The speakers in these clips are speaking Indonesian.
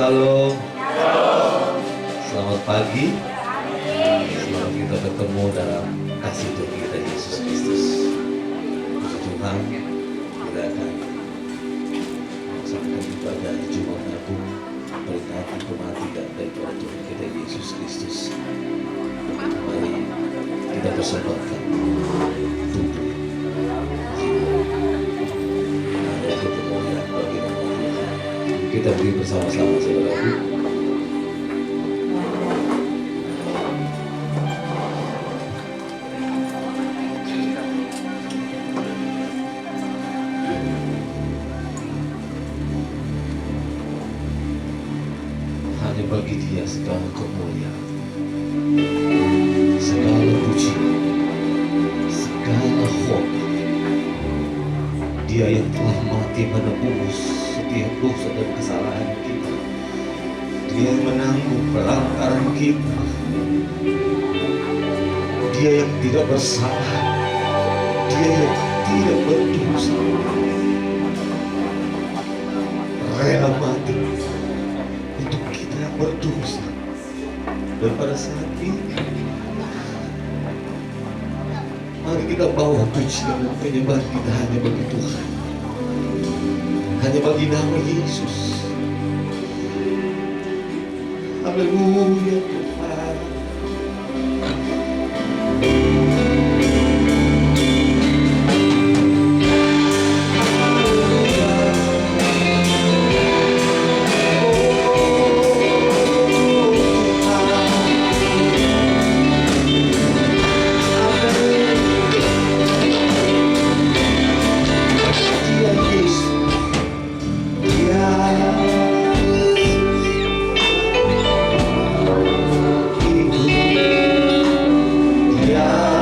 Shalom. Selamat pagi. Selamat kita bertemu dalam kasih Tuhan kita Yesus Kristus. Puji Tuhan, kita akan melaksanakan ibadah Jumat Agung memperingati kematian daripada Tuhan kita Yesus Kristus. Mari kita persembahkan tubuh, jiwa, ada kemuliaan bagi nama Tuhan. Kita beri bersama-sama saudaraku. Hanya bagi Dia segala kemuliaan, segala pujian, segala hormat. Dia yang telah mati menebus setiap dosa dan kesalahan kita. Dia yang menanggung pelanggaran kita. Dia yang tidak bersalah. Dia yang tidak berdosa. Rela mati untuk kita yang berdosa. Dan pada saat ini, mari kita bawa pujian dan penyembahan kita hanya bagi Tuhan, hanya bagi nama Yesus. Haleluya Tuhan. Yeah.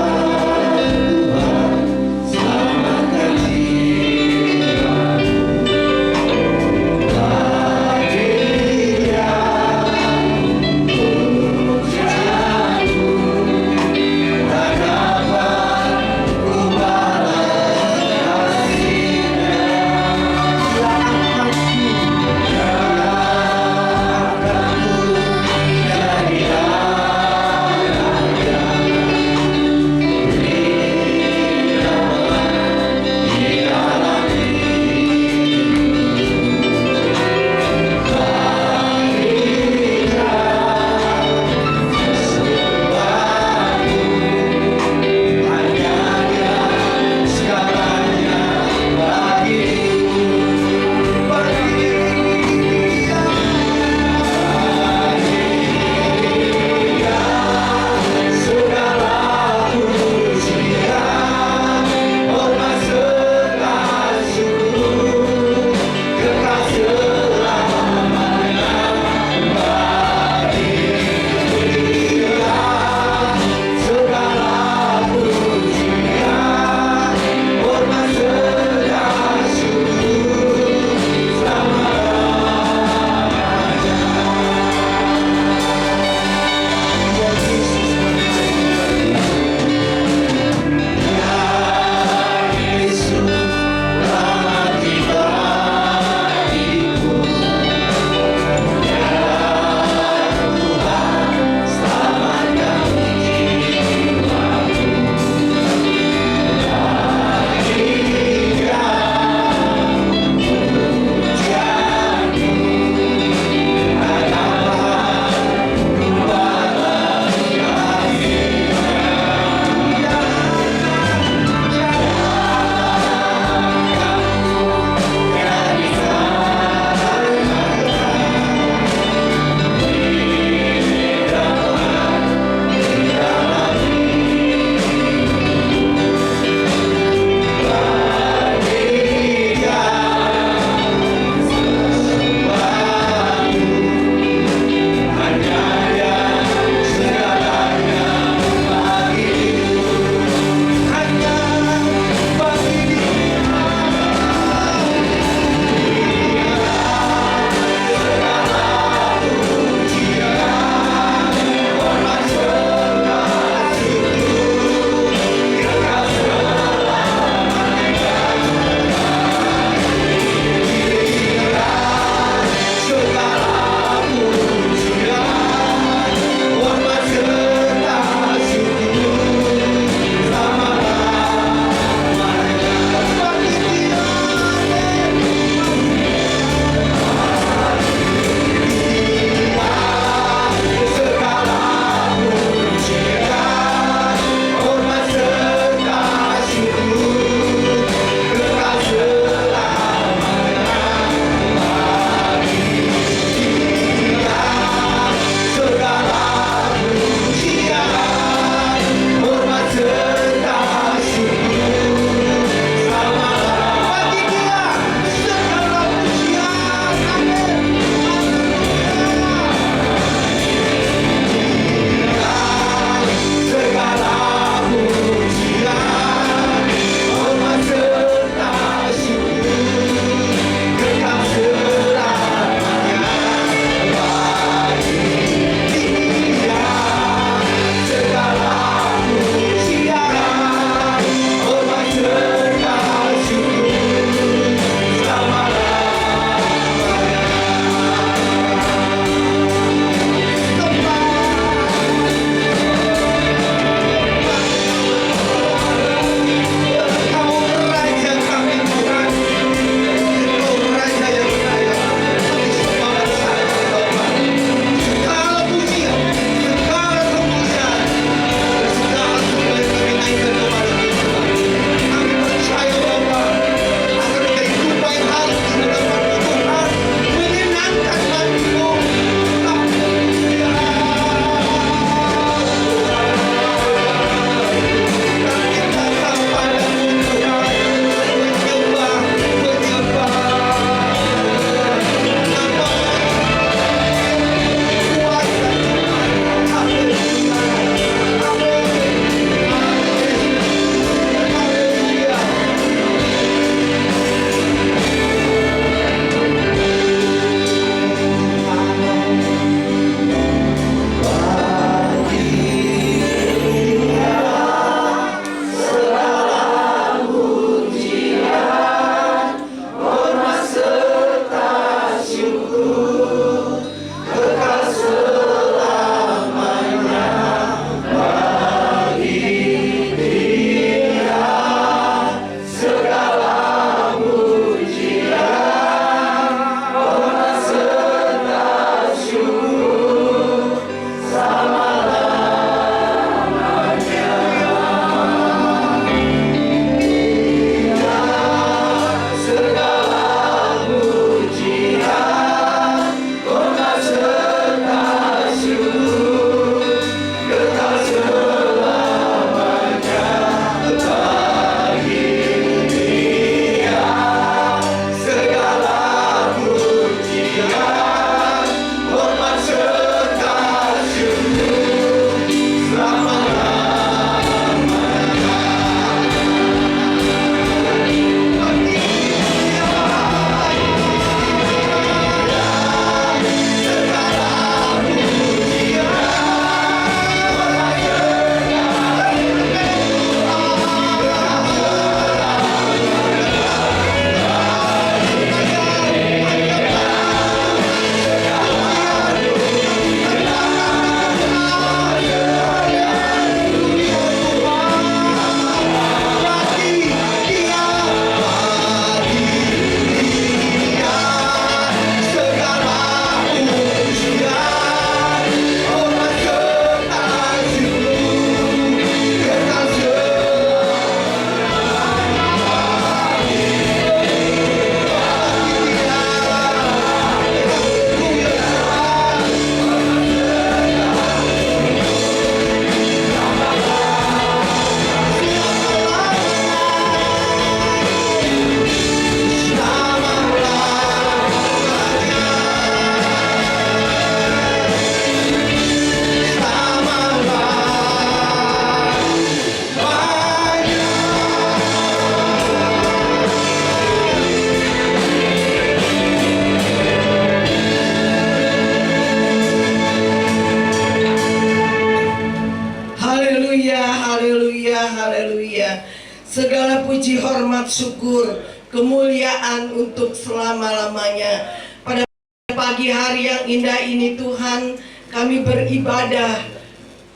hadiratnya. Segala puji, hormat, syukur, kemuliaan untuk selama-lamanya. Pada pagi hari yang indah ini Tuhan, kami beribadah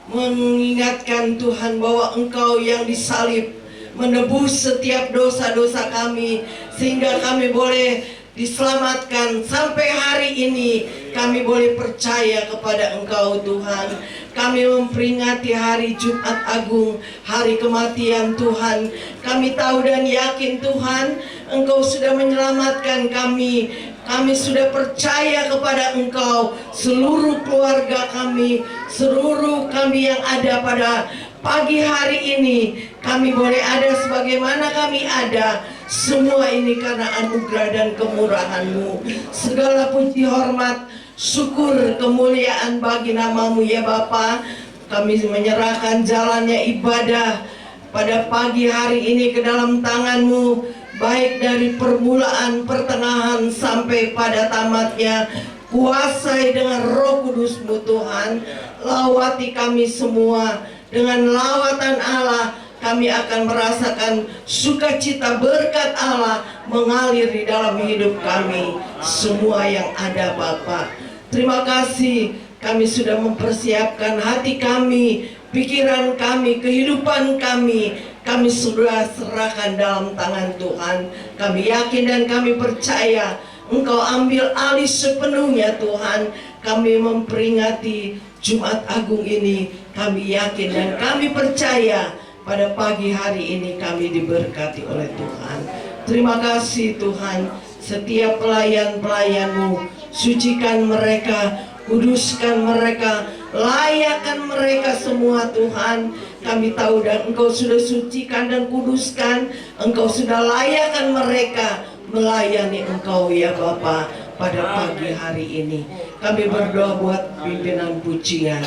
mengingatkan Tuhan bahwa Engkau yang disalib menebus setiap dosa-dosa kami, sehingga kami boleh diselamatkan. Sampai hari ini kami boleh percaya kepada Engkau Tuhan. Kami memperingati hari Jumat Agung, hari kematian Tuhan. Kami tahu dan yakin Tuhan, Engkau sudah menyelamatkan kami. Kami sudah percaya kepada Engkau. Seluruh keluarga kami, seluruh kami yang ada pada pagi hari ini, kami boleh ada sebagaimana kami ada. Semua ini karena anugerah dan kemurahan-Mu. Segala puji, hormat, syukur, kemuliaan bagi nama-Mu ya Bapa. Kami menyerahkan jalannya ibadah pada pagi hari ini ke dalam tangan-Mu, baik dari permulaan, pertengahan sampai pada tamatnya. Kuasai dengan Roh Kudus-Mu Tuhan. Lawati kami semua. Dengan lawatan Allah kami akan merasakan sukacita berkat Allah mengalir di dalam hidup kami semua yang ada Bapa. Terima kasih, kami sudah mempersiapkan hati kami, pikiran kami, kehidupan kami sudah serahkan dalam tangan Tuhan. Kami yakin dan kami percaya Engkau ambil alih sepenuhnya Tuhan. Kami memperingati Jumat Agung ini, kami yakin dan kami percaya pada pagi hari ini kami diberkati oleh Tuhan. Terima kasih Tuhan, setiap pelayan-pelayan-Mu, sucikan mereka, kuduskan mereka, layakkan mereka semua Tuhan. Kami tahu dan Engkau sudah sucikan dan kuduskan, Engkau sudah layakkan mereka melayani Engkau ya Bapa. Pada pagi hari ini kami berdoa buat pimpinan pujian,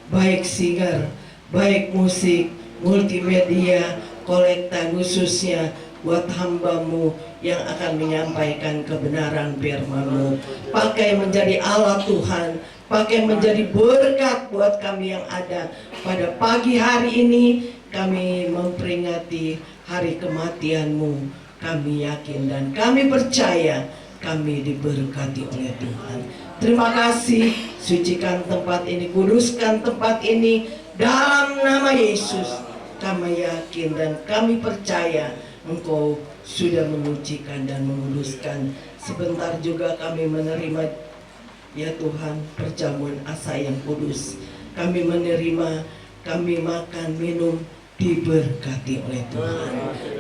baik singer, baik musik, multimedia, kolekta, khususnya buat hamba-Mu yang akan menyampaikan kebenaran firman-Mu. Pakai menjadi alat Tuhan, pakai menjadi berkat buat kami yang ada. Pada pagi hari ini kami memperingati hari kematian-Mu. Kami yakin dan kami percaya kami diberkati oleh Tuhan. Terima kasih, sucikan tempat ini, kuduskan tempat ini dalam nama Yesus. Kami yakin dan kami percaya Engkau sudah menyucikan dan menguduskan. Sebentar juga kami menerima ya Tuhan perjamuan asa yang kudus. Kami menerima, kami makan, minum, diberkati oleh Tuhan.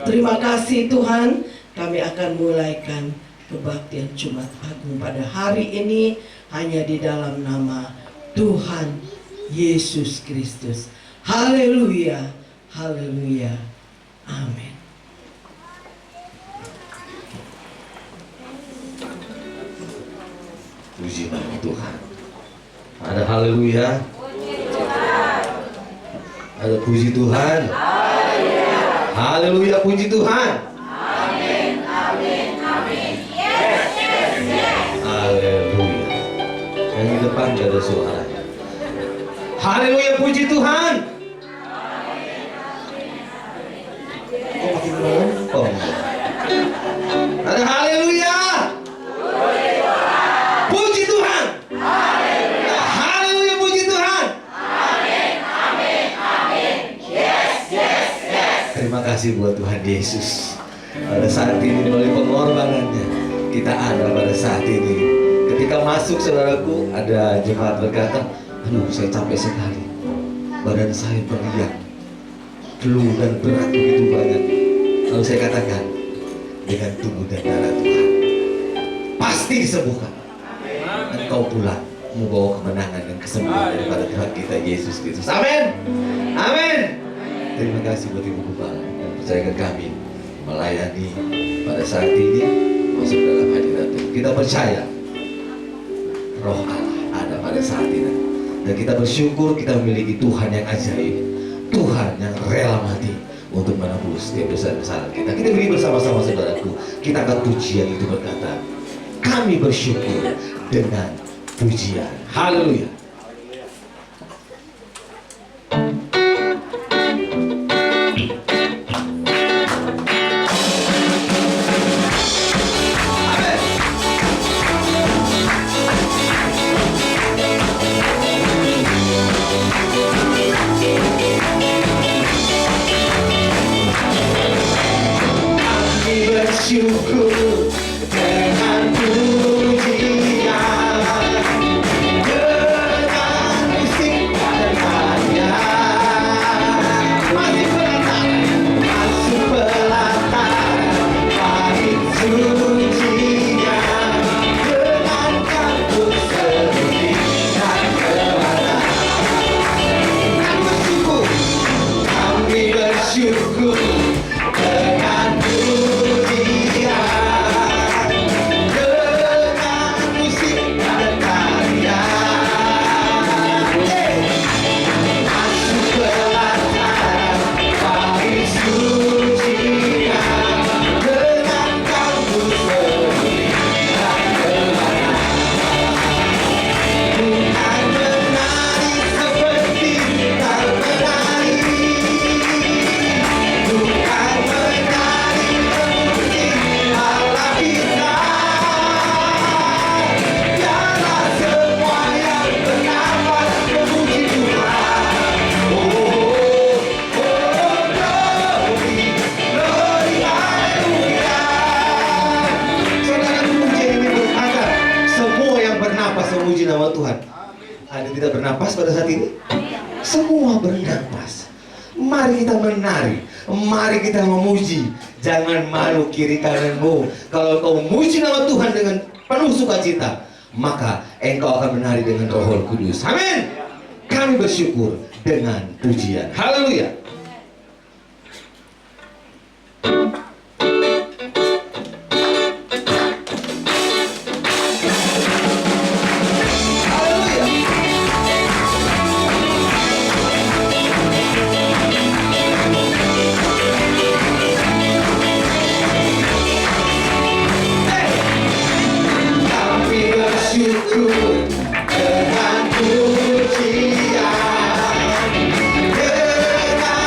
Terima kasih Tuhan. Kami akan mulaikan kebaktian Jumat Agung pada hari ini hanya di dalam nama Tuhan Yesus Kristus. Haleluya, haleluya, amin. Puji bagi Tuhan. Ada haleluya, ada puji Tuhan. Haleluya, puji Tuhan. Haleluya. Yang di depan gak ada suaranya. Haleluya, puji Tuhan. Kok makin melompong? Ada haleluya. Puji Tuhan. Haleluya, puji Tuhan. Terima kasih buat Tuhan Yesus. Pada saat ini melalui pengorbanannya kita ada pada saat ini. Ketika masuk saudaraku, ada jemaat berkata, aduh saya capek sekali, badan saya beriak, flu dan berat begitu banyak. Lalu saya katakan, dengan tubuh dan darah Tuhan pasti disembuhkan. Engkau pulang membawa kemenangan dan kesembuhan daripada Tuhan kita Yesus Kristus. Amin. Amin. Terima kasih buat Ibu Gembala yang percayakan kami melayani pada saat ini masuk dalam hadirat Tuhan. Kita percaya Roh Allah ada pada saat ini, dan kita bersyukur kita memiliki Tuhan yang ajaib, Tuhan yang rela mati untuk menebus setiap dosa-dosa kita. Kita beri bersama-sama saudaraku. Kita akan pujian itu berkata, kami bersyukur dengan pujian. Haleluya. bersyukur dengan pujian, dengan musik dan tarian. Masih pelantara langit sucinya, dengan kabut seperti dan kelana. Kami bersyukur dengan pujian, dengan musik dan tarian. Masuk pelantara langit sucinya, dengan kabut seperti dan kelana. Bukan menari seperti tak menari, bukan menari memuji Allah kita. Biarlah semua yang bernafas memuji Tuhan. Oh, glory, glory, haleluya. Saudara, pujian ini berkata, semua yang bernapas memuji nama Tuhan. Ada tidak bernapas pada saat ini? Semua bernapas. Mari kita menari, mari kita memuji. Jangan malu kiri kananmu. Kalau kau memuji nama Tuhan dengan penuh sukacita, maka engkau akan menari dengan Roh Kudus. Amin. Kami bersyukur dengan pujian. Haleluya. Kami bersyukur dengan pujian, dengan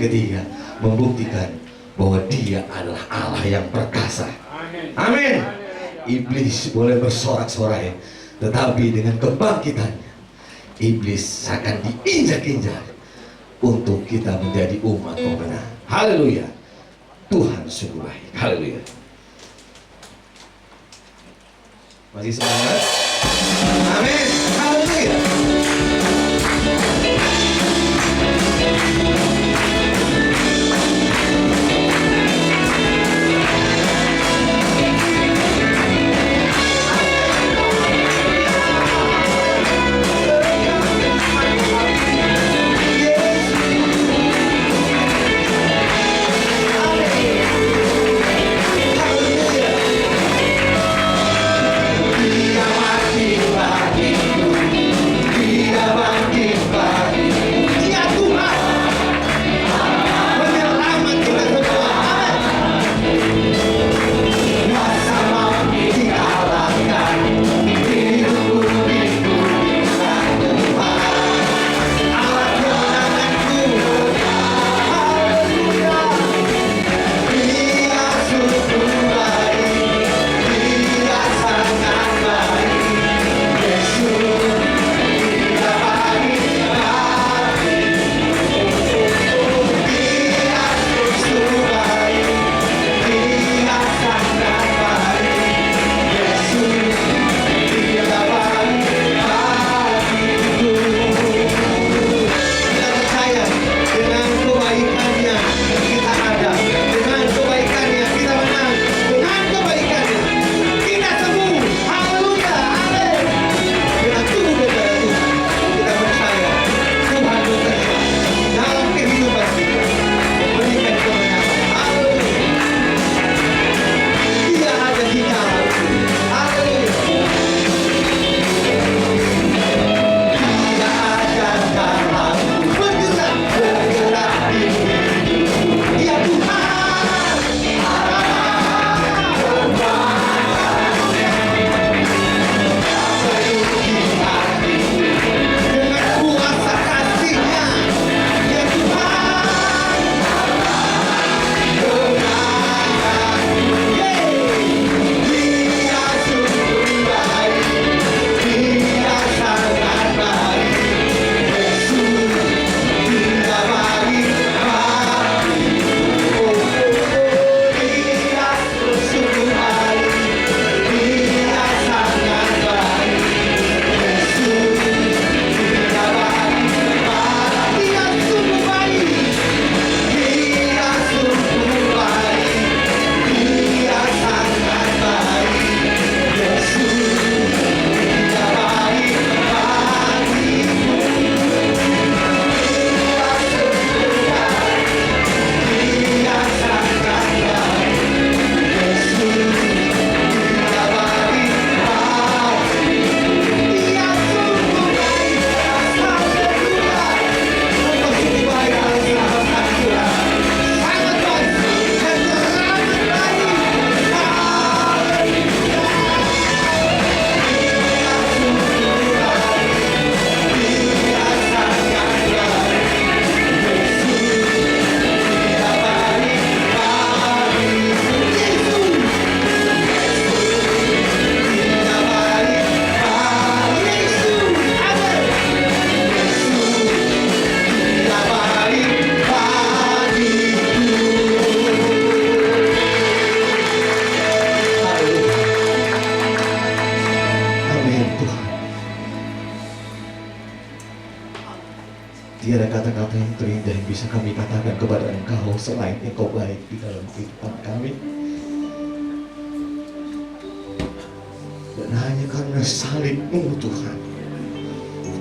ketiga, membuktikan bahwa Dia adalah Allah yang perkasa. Amin. Iblis boleh bersorak-sorai, tetapi dengan kebangkitannya, iblis akan diinjak-injak untuk kita menjadi umat pemenang. Haleluya. Tuhan sungguh baik. Haleluya. Masih semangat? Amin. Haleluya. Tiada kata-kata yang terindah yang bisa kami katakan kepada Engkau selain Engkau baik di dalam kehidupan kami. Dan hanya karena salib-Mu Tuhan,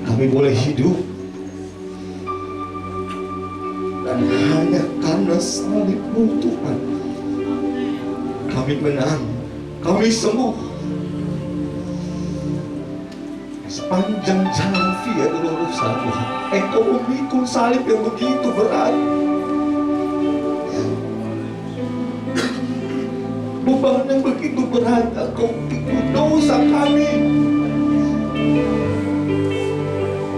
kami boleh hidup. Dan hanya karena salib-Mu Tuhan, kami menang, kami sembuh. Sepanjang jalan Via Dolorosa Tuhan, Engkau memikul salib yang begitu berat. Beban yang begitu berat, Engkau pikul dosa kami.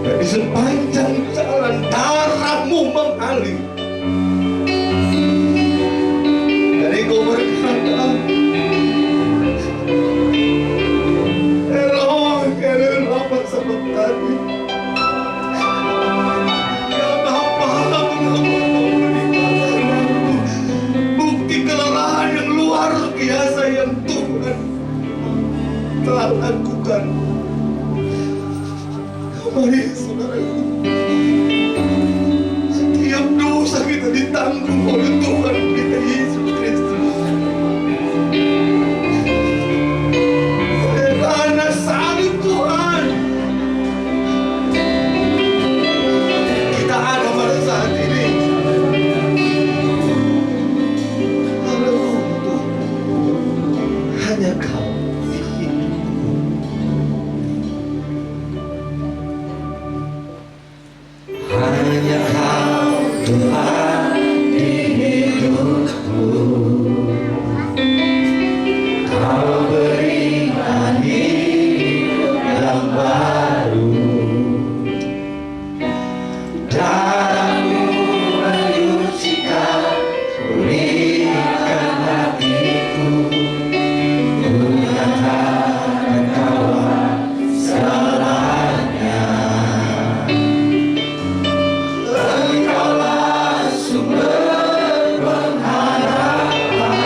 Dan di sepanjang jalan darah-Mu mengalir. telah lakukan. Mari saudaraku, setiap dosa kita ditanggung oleh Tuhan kita Yesus Kristus. Karena salib Tuhan, kita ada pada saat ini. Haleluya, hanya Kau di hidupku. Hanya Kau Tuhan di hidupku. Kau berikan hidup yang baru. Darah-Mu menyucikan, pulihkan hatiku. Ku katakan Kaulah segalanya. Engkaulah sumber pengharapan.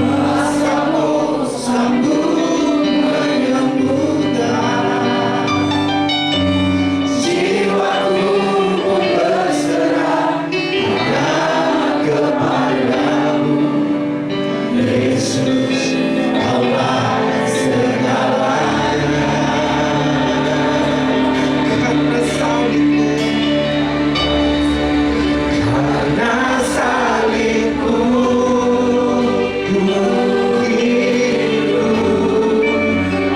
Kuasa-Mu sanggup menyembuhkan. Jiwaku pun berserah hanya kepadamu. Yesus, Kaulah segalanya. Karena salib-Mu, karena salib-Mu, ku hidup.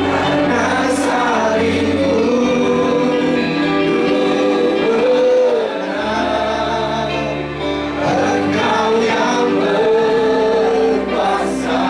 Karena salib-Mu, Engkau yang berkuasa.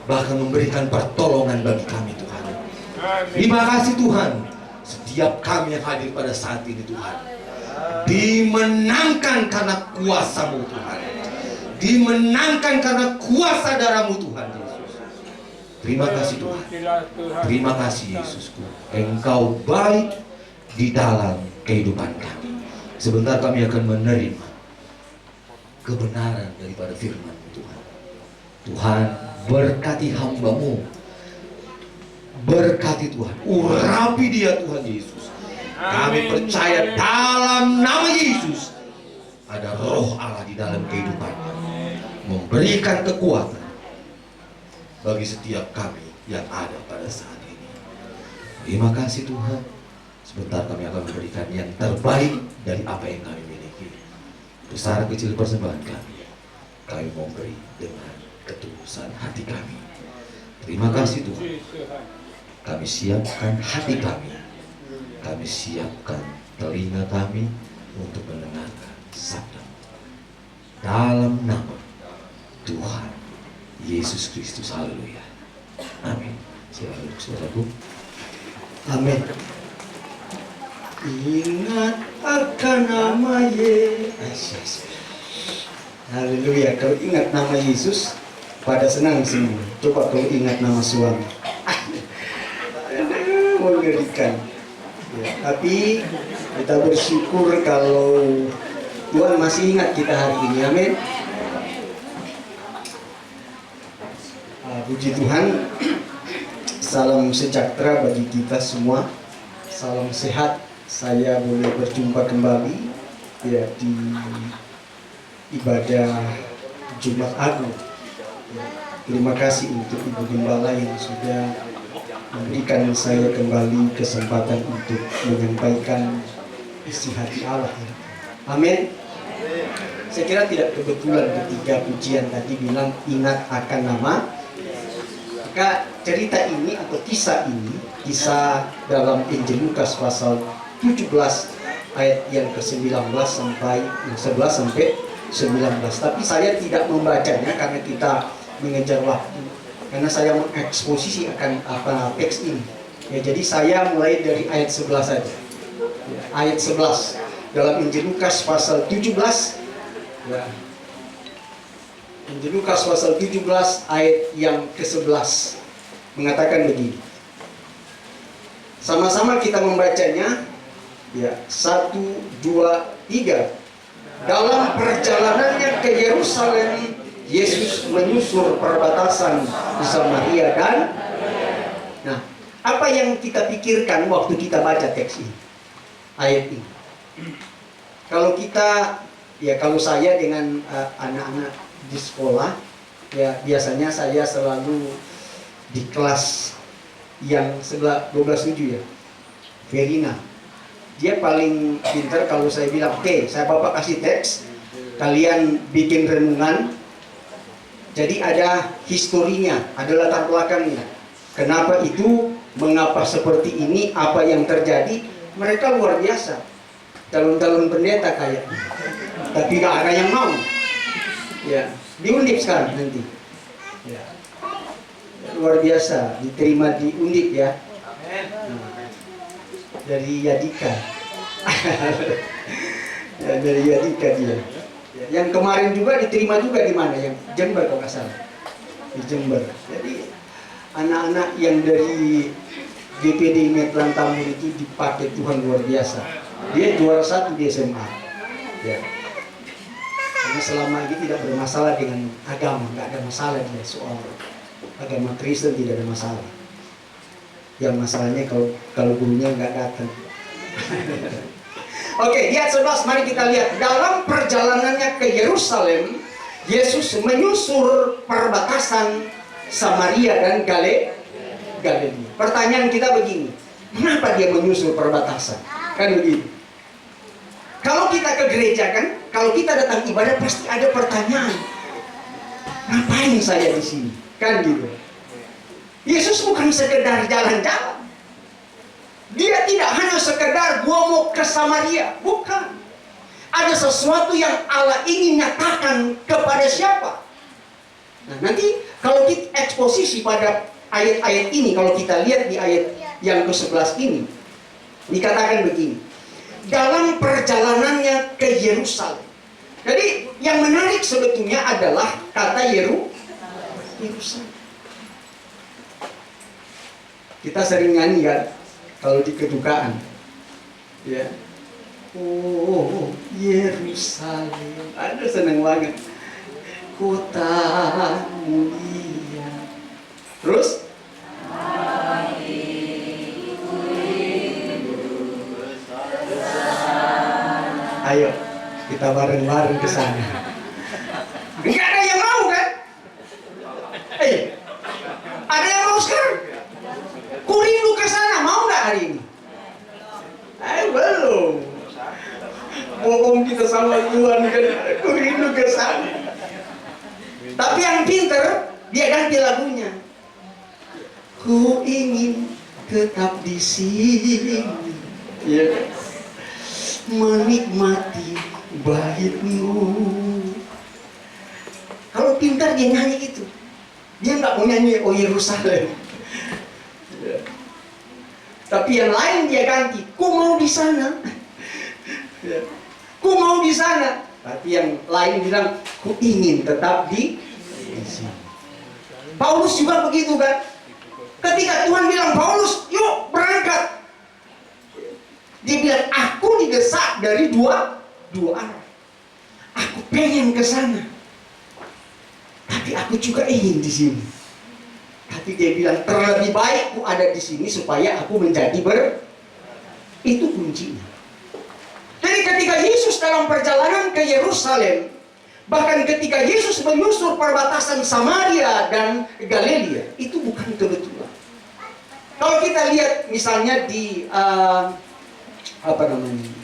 bahkan memberikan pertolongan bagi kami Tuhan. Terima kasih Tuhan, setiap kami yang hadir pada saat ini Tuhan, dimenangkan karena kuasa-Mu Tuhan, dimenangkan karena kuasa darah-Mu Tuhan Yesus. Terima kasih Tuhan, terima kasih Yesusku, Engkau baik di dalam kehidupan kami. Sebentar kami akan menerima kebenaran daripada firman-Mu Tuhan. Tuhan, berkati hamba-Mu, berkati Tuhan, urapi dia Tuhan Yesus. Kami percaya dalam nama Yesus ada roh Allah di dalam kehidupannya, memberikan kekuatan bagi setiap kami yang ada pada saat ini. Terima kasih Tuhan. Sebentar kami akan memberikan yang terbaik dari apa yang kami miliki. Besar kecil persembahan kami mau beri dengan ketulusan hati kami. Terima kasih Tuhan. Kami siapkan hati kami, kami siapkan telinga kami untuk mendengarkan sabda dalam nama Tuhan Yesus Kristus. Haleluya. Amin. Silakan saudaraku. Amin. Ingat akan nama Yesus. Haleluya. Kalau ingat nama Yesus, pada senang semua. Coba kalau ingat nama suami, mengerikan. Ya, tapi kita bersyukur kalau Tuhan masih ingat kita hari ini. Amin. Puji Tuhan. Salam sejahtera bagi kita semua. Salam sehat. Saya boleh berjumpa kembali ya di ibadah Jumat Agung. Ya, terima kasih untuk Ibu Gembala yang sudah memberikan saya kembali kesempatan untuk menyampaikan isi hati Allah. Amin. Saya kira tidak kebetulan ketika pujian tadi bilang ingat akan nama. Maka cerita ini atau kisah ini, kisah dalam Injil Lukas pasal 17 ayat yang ke-19 sampai 11 sampai 19. Tapi saya tidak membacanya karena kita mengejar waktu. Karena saya mengeksposisi akan teks ini. Ya, jadi saya mulai dari ayat 11 saja. Ya, ayat 11 dalam Injil Lukas pasal 17. Ya. Injil Lukas pasal 17 ayat yang ke-11 mengatakan begini. Sama-sama kita membacanya. Ya, 1, 2, 3. Dalam perjalanannya ke Yerusalem, Yesus menyusur perbatasan Samaria dan nah, apa yang kita pikirkan waktu kita baca teks ini, ayat ini? Kalau kita, ya kalau saya dengan anak-anak di sekolah, ya biasanya saya selalu di kelas yang sebelah 12-7 ya, Verina. Dia paling pintar kalau saya bilang, oke, saya bapak kasih teks, kalian bikin renungan. Jadi ada historinya, ada latar belakangnya. Kenapa itu, mengapa seperti ini, apa yang terjadi. Mereka luar biasa. Calon-calon pendeta kayak. Tapi gak ada yang mau. Ya, diundip sekarang nanti. Ya. Luar biasa, diterima di undip ya. Nah, dari Yadika. Ya, dari Yadika dia. Yang kemarin juga diterima juga di mana? Yang Jember kalau nggak salah. Di Jember. Jadi anak-anak yang dari GPD Metlan Tambur itu dipakai Tuhan luar biasa. Dia juara 1 di SMA. Ya. Karena selama ini tidak bermasalah dengan agama, nggak ada masalah dia soal agama Kristen, tidak ada masalah. Yang masalahnya kalau gurunya nggak datang. Oke, ayat 11 mari kita lihat. Dalam perjalanannya ke Yerusalem, Yesus menyusur perbatasan Samaria dan Galilea. Pertanyaan kita begini, kenapa dia menyusur perbatasan? Kan begini. Kalau kita ke gereja kan, kalau kita datang ibadah pasti ada pertanyaan. Ngapain saya di sini? Kan gitu. Yesus bukan sekedar jalan-jalan. Dia tidak hanya sekedar gua mau ke Samaria, bukan. Ada sesuatu yang Allah ingin nyatakan kepada siapa? Nah, nanti kalau kita eksposisi pada ayat-ayat ini, kalau kita lihat di ayat yang ke-11 ini, dikatakan begini, dalam perjalanannya ke Yerusalem. Jadi yang menarik sebetulnya adalah kata Yerusalem. Kita sering nyanyi kan, kalau di kedukaan, ya, oh Yerusalem, ada seneng banget, kota mulia. Terus, ayo kita bareng-bareng ke sana. Enggak ada yang mau kan? Ada yang mau sekarang? Ku rindu ke sana, mau nggak hari ini? Belum. Bohong kita sama Tuhan kan, ku rindu ke sana. Tapi yang pinter, dia ganti lagunya. Ku ingin tetap di sini, ya, menikmati bait-Mu. Kalau pintar dia nyanyi itu, dia nggak mau nyanyi Oh Yerusalem. Ya. Tapi yang lain dia ganti, ku mau di sana, ya. Ku mau di sana. Tapi yang lain bilang, ku ingin tetap di sini. Paulus juga begitu kan? Ketika Tuhan bilang, Paulus, yuk berangkat. Dia bilang, aku didesak dari dua arah. Aku pengen ke sana, tapi aku juga ingin di sini. Tapi dia bilang, terlebih baik aku ada di sini supaya aku menjadi itu kuncinya. Jadi ketika Yesus dalam perjalanan ke Yerusalem, bahkan ketika Yesus menyusur perbatasan Samaria dan Galilea, itu bukan kebetulan. Kalau kita lihat misalnya di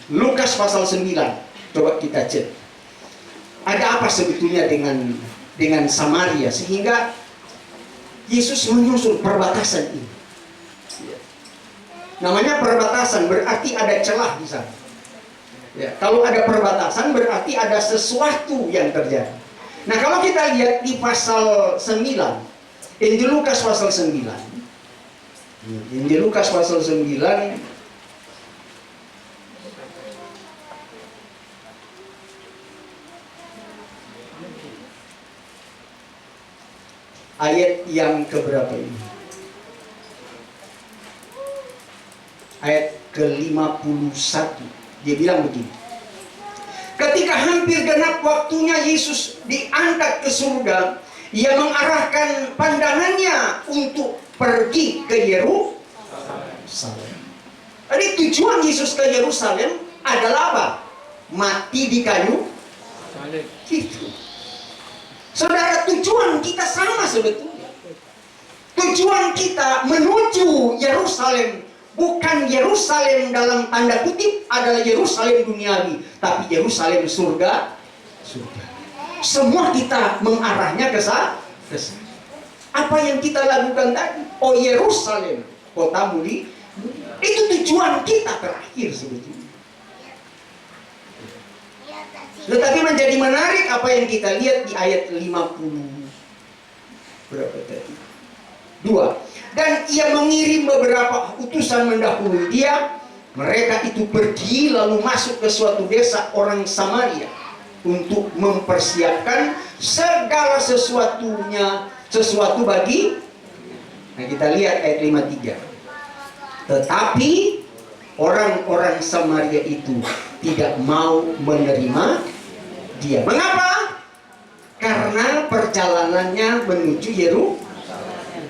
Lukas pasal 9, coba kita cek. Ada apa sebetulnya dengan Samaria sehingga Yesus menyusur perbatasan ini? Namanya perbatasan, berarti ada celah di sana. Ya, kalau ada perbatasan berarti ada sesuatu yang terjadi. Nah, kalau kita lihat di pasal 9, Injil Lukas pasal 9. Injil Lukas pasal 9 ayat yang keberapa ini? Ayat ke-51. Dia bilang begini. Ketika hampir genap waktunya Yesus diangkat ke surga, Ia mengarahkan pandangannya untuk pergi ke Yerusalem. Jadi tujuan Yesus ke Yerusalem adalah apa? Mati di kayu salib. Gitu. Saudara, tujuan kita sama sebetulnya. Tujuan kita menuju Yerusalem, bukan Yerusalem dalam tanda kutip adalah Yerusalem duniawi, tapi Yerusalem surga. Semua kita mengarahnya ke sana. Apa yang kita lakukan tadi? Oh Yerusalem, kota mulia. Itu tujuan kita terakhir sebetulnya. Tetapi menjadi menarik apa yang kita lihat di ayat 50 berapa tadi? 2. Dan Ia mengirim beberapa utusan mendahului Dia. Mereka itu pergi lalu masuk ke suatu desa orang Samaria untuk mempersiapkan segala sesuatu bagi. Nah, kita lihat ayat 53. Tetapi orang-orang Samaria itu tidak mau menerima Dia. Mengapa? Karena perjalanannya menuju Yerusalem.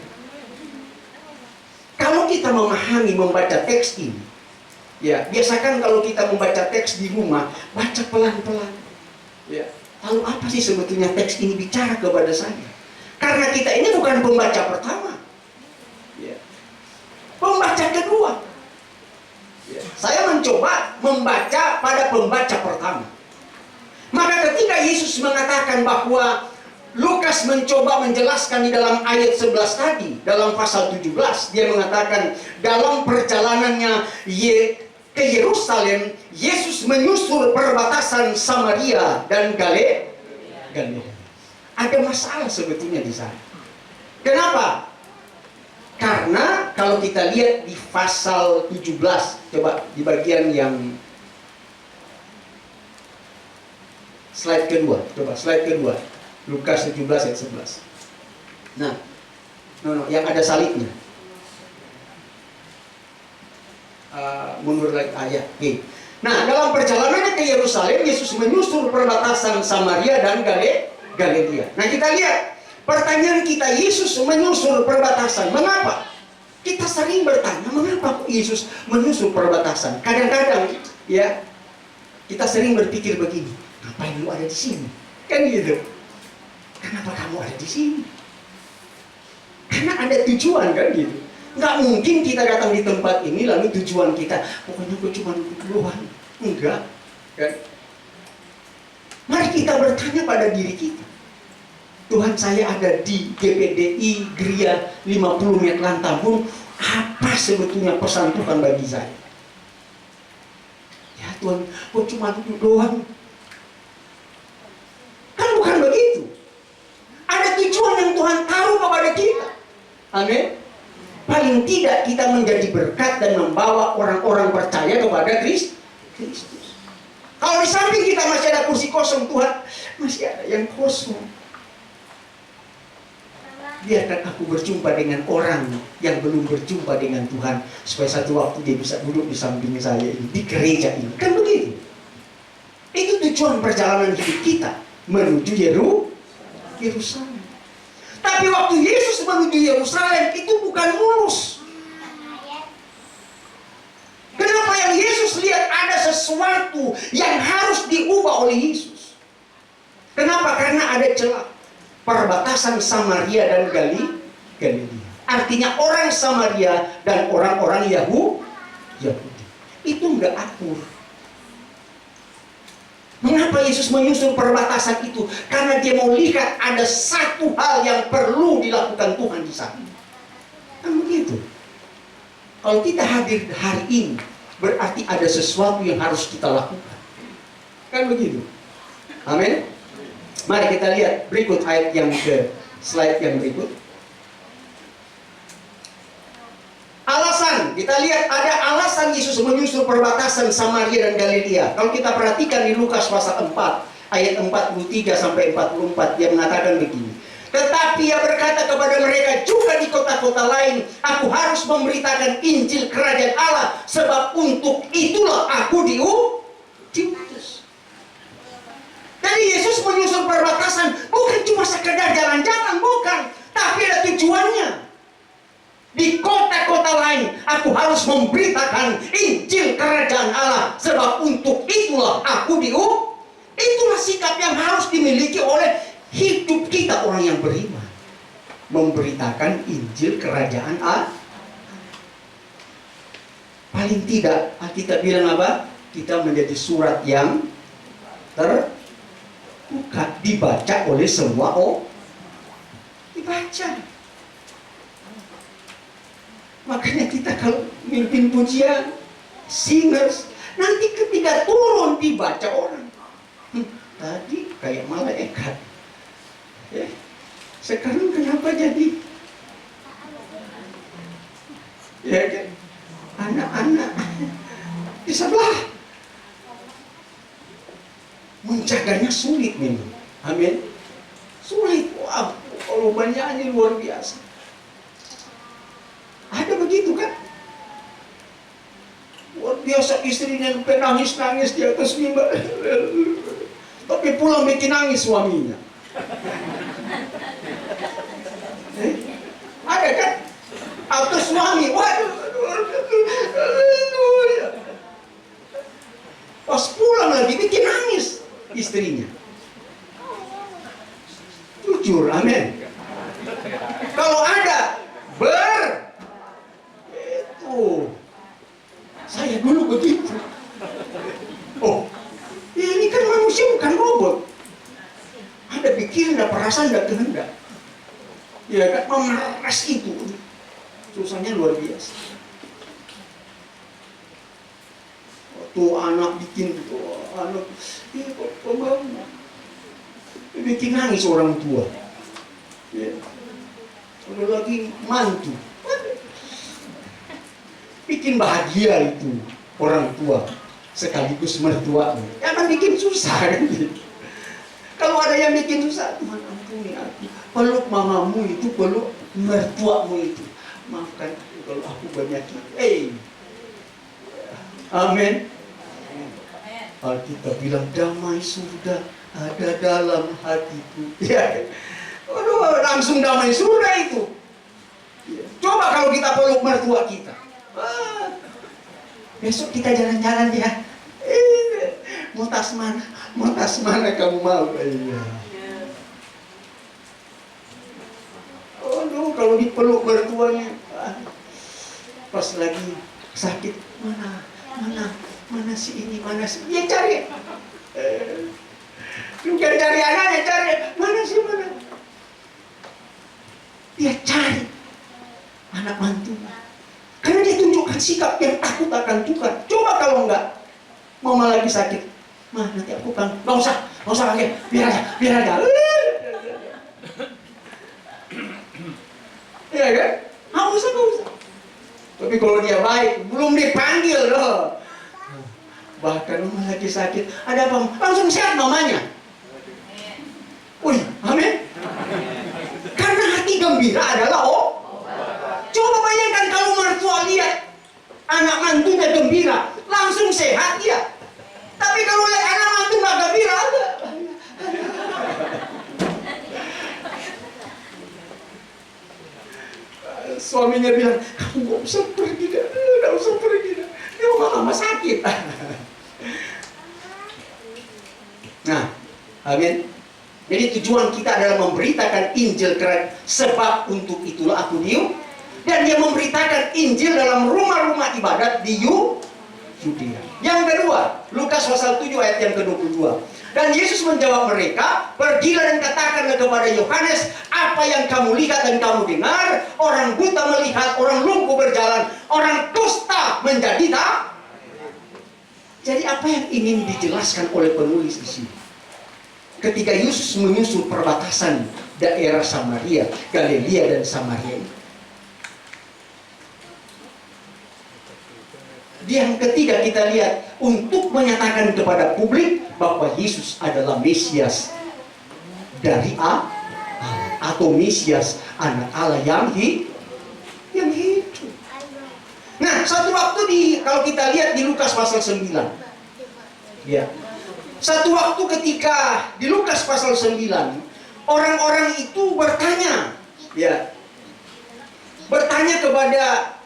Kalau kita memahami membaca teks ini, ya biasakan kalau kita membaca teks di rumah, baca pelan-pelan. Ya, lalu apa sih sebetulnya teks ini bicara kepada saya? Karena kita ini bukan pembaca pertama, ya, pembaca kedua. Ya, saya mencoba membaca pada pembaca pertama. Maka ketika Yesus mengatakan bahwa Lukas mencoba menjelaskan di dalam ayat 11 tadi, dalam pasal 17, dia mengatakan dalam perjalanannya ke Yerusalem, Yesus menyusur perbatasan Samaria dan Galilea. Ada masalah sebetulnya di sana. Kenapa? Karena kalau kita lihat di pasal 17, coba di bagian yang slide kedua, coba slide kedua, Lukas 17 ayat 11. Nah, yang ada salibnya. Mundur lagi ayat. Oke. Nah, dalam perjalanannya ke Yerusalem, Yesus menyusur perbatasan Samaria dan Galilea. Nah, kita lihat pertanyaan kita, Yesus menyusur perbatasan. Mengapa? Kita sering bertanya, mengapa kok Yesus menyusur perbatasan? Kadang-kadang ya kita sering berpikir begini, ngapain lu ada di sini? Kan gitu. Kenapa kamu ada di sini? Karena ada tujuan, kan gitu. Nggak mungkin kita datang di tempat ini lalu tujuan kita pokoknya gue cuma duduk doang. Enggak, kan? Mari kita bertanya pada diri kita. Tuhan, saya ada di GPDI Gria 50 Met Lantabun, apa sebetulnya pesan Tuhan bagi saya? Ya Tuhan, gue cuma duduk doang. Kan bukan begitu. Ada tujuan yang Tuhan taruh kepada kita. Amin. Paling tidak kita menjadi berkat dan membawa orang-orang percaya kepada Kristus. Kalau di samping kita masih ada kursi kosong, Tuhan, masih ada yang kosong. Biarkan aku berjumpa dengan orang yang belum berjumpa dengan Tuhan, supaya satu waktu dia bisa duduk di samping saya ini, di gereja ini. Kan begitu. Itu tujuan perjalanan hidup kita menuju Yerusalem. Tapi waktu Yesus menuju Yerusalem itu bukan mulus. Kenapa yang Yesus lihat ada sesuatu yang harus diubah oleh Yesus? Kenapa? Karena ada celah perbatasan Samaria dan Galilea. Artinya orang Samaria dan orang-orang Yahudi itu enggak akur. Mengapa Yesus menyusun perbatasan itu? Karena dia mau lihat ada satu hal yang perlu dilakukan Tuhan di sana. Kan begitu. Kalau kita hadir hari ini, berarti ada sesuatu yang harus kita lakukan. Kan begitu. Amin. Mari kita lihat berikut ayat yang ke slide yang berikut. Alasan, kita lihat ada alasan Yesus menyusul perbatasan Samaria dan Galilea. Kalau kita perhatikan di Lukas pasal 4 ayat 43 sampai 44, dia mengatakan begini. Tetapi ia berkata kepada mereka, juga di kota-kota lain aku harus memberitakan Injil Kerajaan Allah, sebab untuk itulah aku diutus. Jadi Yesus menyusul perbatasan bukan cuma sekedar jalan-jalan, bukan, tapi ada tujuannya. Di kota-kota lain aku harus memberitakan Injil Kerajaan Allah, sebab untuk itulah aku diutus. Itulah sikap yang harus dimiliki oleh hidup kita orang yang beriman. Memberitakan Injil Kerajaan Allah. Paling tidak kita bilang apa? Kita menjadi surat yang terbuka, dibaca oleh semua orang. Dibaca. Makanya kita kalau mimpin pujian, singers, nanti ketika turun dibaca orang. Tadi kayak malaikat. Sekarang kenapa jadi? Ya kan? Anak-anak di sebelah. Menjaganya sulit memang. Amin. Sulit. Wah, kalau banyaknya luar biasa. Ada begitu kan? Luar biasa istrinya nangis-nangis di atas mimbar. Tapi pulang bikin nangis suaminya. Ada kan? Atau suami, waduh, pas pulang lagi bikin nangis istrinya. Jujur, amin. Kalau ada itu saya dulu begitu. Oh, ini kan manusia bukan robot. Ada pikiran, ada perasaan, ada kehendak. Ya kan, memeras itu susahnya luar biasa. Waktu anak bikin anak pembangunan bikin nangis orang tua. Ya. Kalau lagi mantu, bikin bahagia itu orang tua sekaligus mertua. Jangan bikin susah kan? Kalau ada yang bikin susah, Tuhan ampuni aku. Peluk mamamu itu, peluk mertuamu itu. Maafkan aku kalau aku banyak. Amin. Alkitab bilang damai surga ada dalam hatiku. Ya. Aduh, langsung damai surga itu. Ya. Coba kalau kita peluk mertua kita. Besok kita jalan-jalan ya. Mau tas mana kamu mau? Iya. Oh no, kalau dipeluk mertuanya, pas lagi sakit, mana si ini, mana si dia cari. Bukan cari anaknya, cari mana. Dia cari anak mantunya. Karena dia tunjukkan sikap yang takut akan Tuhan. Coba kalau enggak, mama lagi sakit, nanti aku kan, nggak usah lagi, biar aja. Iya kan? Nggak usah. Tapi kalau dia baik, belum dipanggil loh. Bahkan mama lagi sakit, ada apa? Langsung sehat mamanya. Wih, amin. Karena hati gembira adalah coba bayangkan kalau mertua lihat anak mantunya gembira, langsung sehat dia. Tapi kalau lihat anak mantu nggak gembira, suaminya bilang, kamu nggak usah pergi dah. Dia mama sakit. Nah, amin. Jadi tujuan kita adalah memberitakan Injil kerajaan. Sebab untuk itulah aku diutus. Dan dia memberitakan Injil dalam rumah-rumah ibadat di Yudea. Yang kedua, Lukas pasal 7 ayat yang ke-22. Dan Yesus menjawab mereka, pergilah dan katakanlah kepada Yohanes, apa yang kamu lihat dan kamu dengar, orang buta melihat, orang lumpuh berjalan, orang kusta menjadi tak. Jadi apa yang ingin dijelaskan oleh penulis di sini? Ketika Yesus menyusul perbatasan daerah Samaria, Galilea dan Samaria, yang ketiga kita lihat untuk menyatakan kepada publik bahwa Yesus adalah Mesias dari Allah atau Mesias anak Allah yang hidup. Nah, satu waktu kalau kita lihat di Lukas pasal 9. Ya. Satu waktu ketika di Lukas pasal 9, orang-orang itu bertanya, ya. Bertanya kepada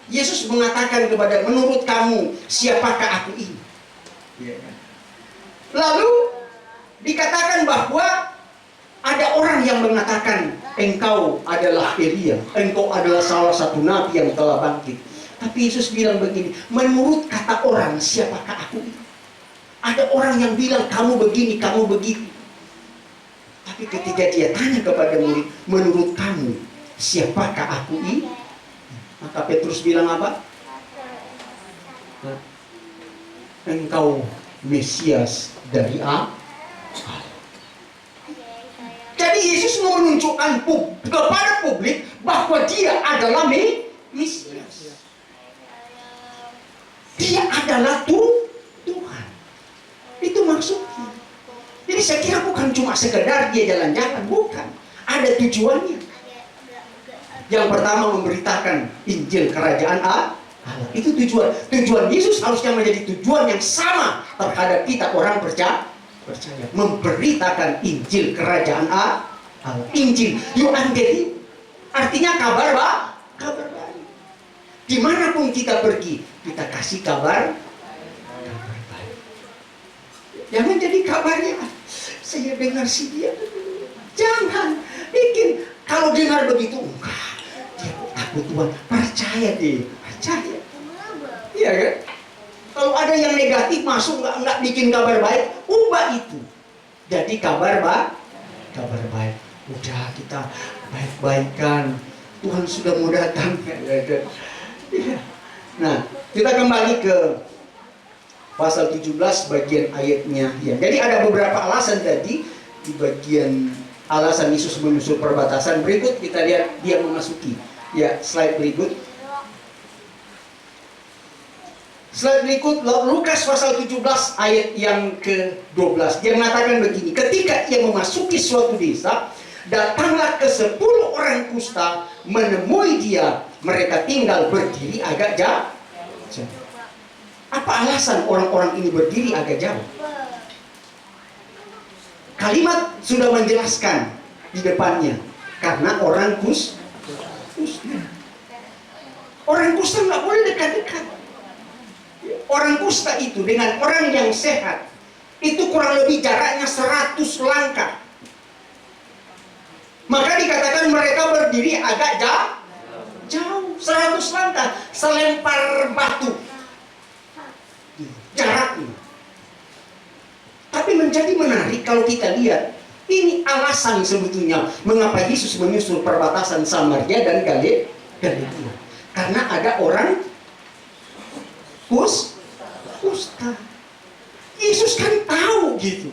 Yesus, mengatakan kepada, menurut kamu siapakah aku ini? Lalu dikatakan bahwa ada orang yang mengatakan engkau adalah Elia, engkau adalah salah satu nabi yang telah bangkit. Tapi Yesus bilang begini, menurut kata orang siapakah aku ini? Ada orang yang bilang kamu begini, kamu begitu. Tapi ketika dia tanya kepada murid, menurut kamu siapakah aku ini? Maka Petrus bilang apa? Engkau Mesias dari Allah. Jadi Yesus mau menunjukkan kepada publik bahwa dia adalah Mesias. Dia adalah Tuhan. Itu maksudnya. Jadi saya kira bukan cuma sekedar dia jalan-jalan, bukan. Ada tujuannya. Yang pertama memberitakan Injil kerajaan Allah. Itu tujuan. Tujuan Yesus harusnya menjadi tujuan yang sama terhadap kita orang percaya. Memberitakan Injil kerajaan Allah. Injil, Euangelium, artinya kabar baik. Dimanapun kita pergi, kita kasih kabar baik. Jangan jadi kabarnya, saya dengar si dia. Jangan bikin. Kalau dengar begitu, enggak. Dia takut Tuhan, percaya deh, percaya. Iya kan? Kalau ada yang negatif masuk, enggak bikin kabar baik, ubah itu jadi kabar baik. Udah, kita baik-baikan, Tuhan sudah mau datang. Nah, kita kembali ke pasal 17 bagian ayatnya. Ya, jadi ada beberapa alasan tadi di bagian alasan Yesus menyusul perbatasan. Berikut kita lihat dia memasuki. Ya, slide berikut. Slide berikut, Lukas pasal 17 ayat yang ke-12. Dia mengatakan begini, ketika ia memasuki suatu desa, datanglah ke 10 orang kusta menemui dia. Mereka tinggal berdiri agak jauh. Apa alasan orang-orang ini berdiri agak jauh? Kalimat sudah menjelaskan di depannya. Karena orang kusta. Orang kusta nggak boleh dekat-dekat. Orang kusta itu dengan orang yang sehat itu kurang lebih jaraknya 100 langkah. Maka dikatakan mereka berdiri agak jauh 100 langkah, selempar batu jaraknya. Tapi menjadi menarik kalau kita lihat, ini alasan sebetulnya mengapa Yesus menyusul perbatasan Samaria dan Galilea. Karena ada orang kusta. Yesus kan tahu gitu.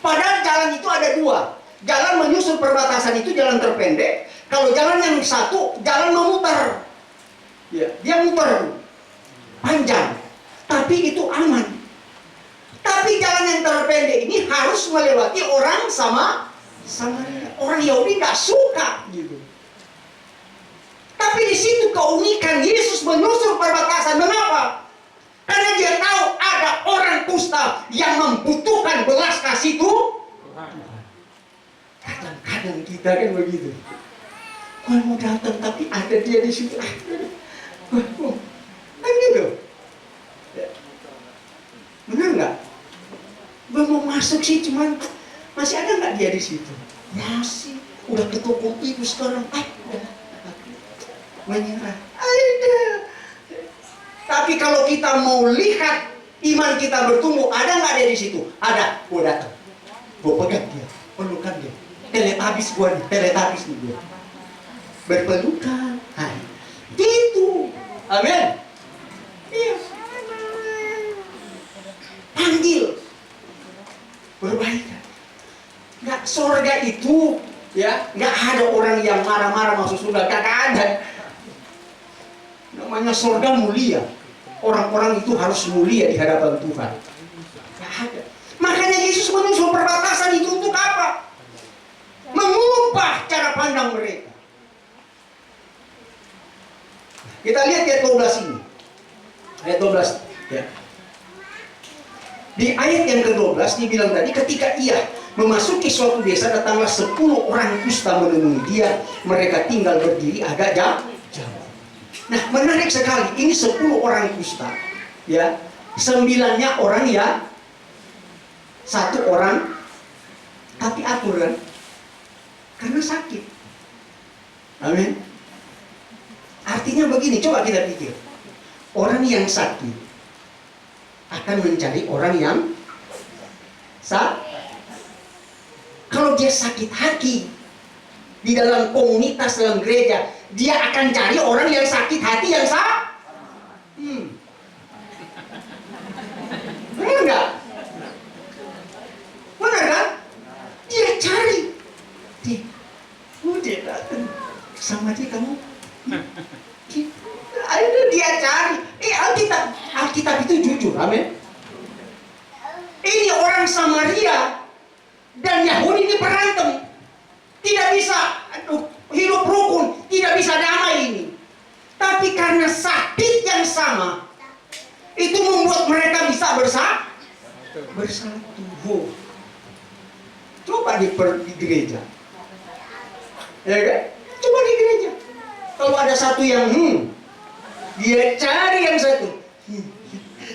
Padahal jalan itu ada 2. Jalan menyusul perbatasan itu jalan terpendek. Kalau jalan yang satu, jalan memutar. Ya, dia muter panjang, tapi itu aman. Tapi jalan yang terpendek ini harus melewati orang Samaria. Orang Yahudi nggak suka gitu. Tapi di situ keunikan Yesus menyusul perbatasan. Mengapa? Karena dia tahu ada orang kusta yang membutuhkan belas kasih Tuhan. Kadang-kadang kita kan begitu. Gua mau datang tapi ada dia di situ. Kan gitu. Benar nggak? Gua mau masuk sih, cuman masih ada nggak dia di situ? Masih. Udah ke toko itu sekarang. Udah. Menyerah. Ada. Tapi kalau kita mau lihat iman kita bertumbuh, ada nggak dia di situ? Ada. Gua datang. Gua pegang dia, pelukan dia. Teletabis gua nih, teletabis nih gua. Berpelukan. Hai. Gitu. Amin. Iya. Panggil. Berbaikan. Nggak, surga itu ya nggak ada orang yang marah-marah masuk surga. Nggak ada. Namanya surga mulia. Orang-orang itu harus mulia di hadapan Tuhan. Nggak ada. Makanya Yesus menyusul perbatasan itu untuk apa? Mengubah cara pandang mereka. Kita lihat ayat 12 ini. Ayat 12 ya. Di ayat yang ke-12 dibilang tadi, ketika ia memasuki suatu desa, datanglah 10 orang kusta menemui dia. Mereka tinggal berdiri agak jauh. Nah, menarik sekali. Ini 10 orang kusta. Ya, 9-nya orang ya, 1 orang tapi atur kan? Karena sakit. Amin. Artinya begini, coba kita pikir. Orang yang sakit akan mencari orang yang kalau dia sakit hati di dalam komunitas, dalam gereja, dia akan cari orang yang sakit hati yang benar nggak? Benar kan? Dia cari. Dia datang sama dia, kamu. Ayo dia cari. Alkitab itu jujur, amin. Ini orang Samaria dan Yahudi ini berantem. Tidak bisa hidup rukun, tidak bisa damai ini. Tapi karena sakit yang sama, itu membuat mereka bisa bersatu. Coba di gereja. Ya kan? Coba di gereja. Kalau ada satu yang dia cari yang satu.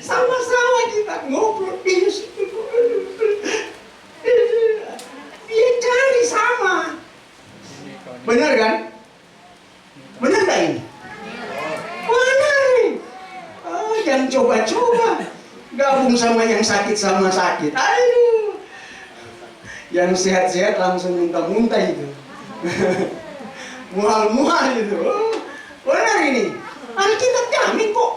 Sama-sama kita ngobrol. Dia cari sama. Benar kan? Benar gak ini? Benar. Jangan coba-coba gabung sama yang sakit sama sakit. Aduh. Yang sehat-sehat langsung muntah-muntah itu. Mual-mual itu. Benar ini. Alkitab jamin kok.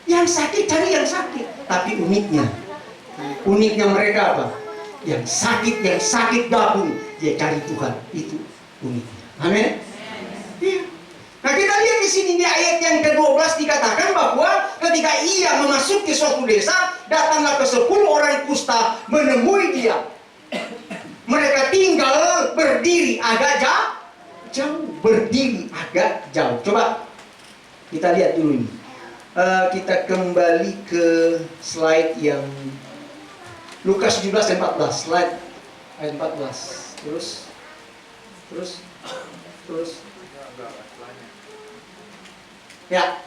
Yang sakit cari yang sakit. Tapi uniknya mereka apa? yang sakit gabung, dia cari Tuhan. Itu uniknya. Amin. Iya. Nah, kita lihat di sini di ayat yang ke-12 dikatakan bahwa ketika ia memasuki suatu desa, datanglah ke-10 orang kusta menemui dia. Mereka tinggal berdiri agak jauh, berdiri agak jauh. Coba kita lihat dulu ini. Kita kembali ke slide yang Lukas 17 dan 14, slide ayat 14. Terus. Ya,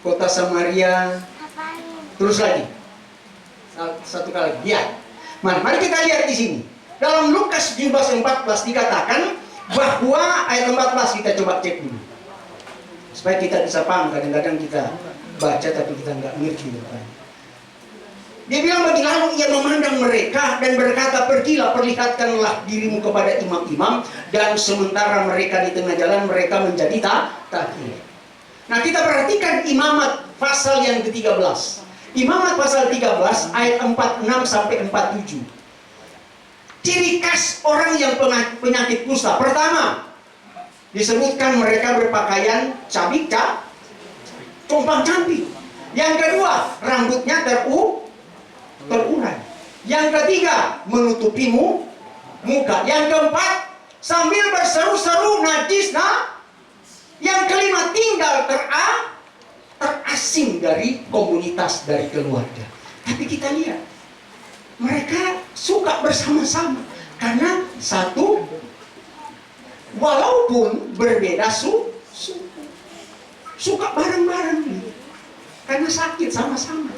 kota Samaria. Terus lagi. Satu kali. Ya. Mari kita lihat di sini. Dalam Lukas 17 dan 14 dikatakan bahwa ayat 14 kita coba cek dulu. Supaya kita bisa paham, kadang-kadang kita baca tapi kita nggak ngerti depan. Dia bilang bagi lalu ia memandang mereka dan berkata, pergilah perlihatkanlah dirimu kepada imam-imam, dan sementara mereka di tengah jalan mereka menjadi takir. Nah, kita perhatikan Imamat pasal yang ke-13. Imamat pasal 13 ayat 46 sampai 47. Ciri khas orang yang penyakit kusta. Pertama, disebutkan mereka berpakaian compang-camping. Yang kedua, rambutnya terurai. Yang ketiga, menutupi muka. Yang keempat, sambil berseru-seru najis. Yang kelima, tinggal terasing dari komunitas, dari keluarga. Tapi kita lihat, mereka suka bersama-sama. Karena satu, walaupun berbeda suku, suka bareng-bareng. Karena sakit sama-sama.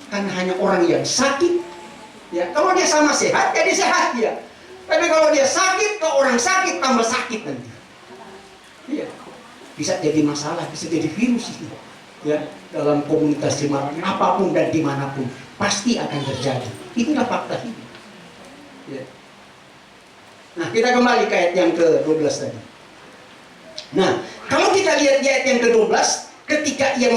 Karena hanya orang yang sakit, ya, kalau dia sama sehat, jadi sehat dia. Tapi kalau dia sakit, ke orang sakit tambah sakit nanti. Iya, bisa jadi masalah, bisa jadi virus itu. Ya, dalam komunitas jemaat apapun dan dimanapun pasti akan terjadi. Itulah fakta hidup. Ya. Nah, kita kembali ke ayat yang ke-12 tadi. Nah, kalau kita lihat di ayat yang ke-12, ketika ia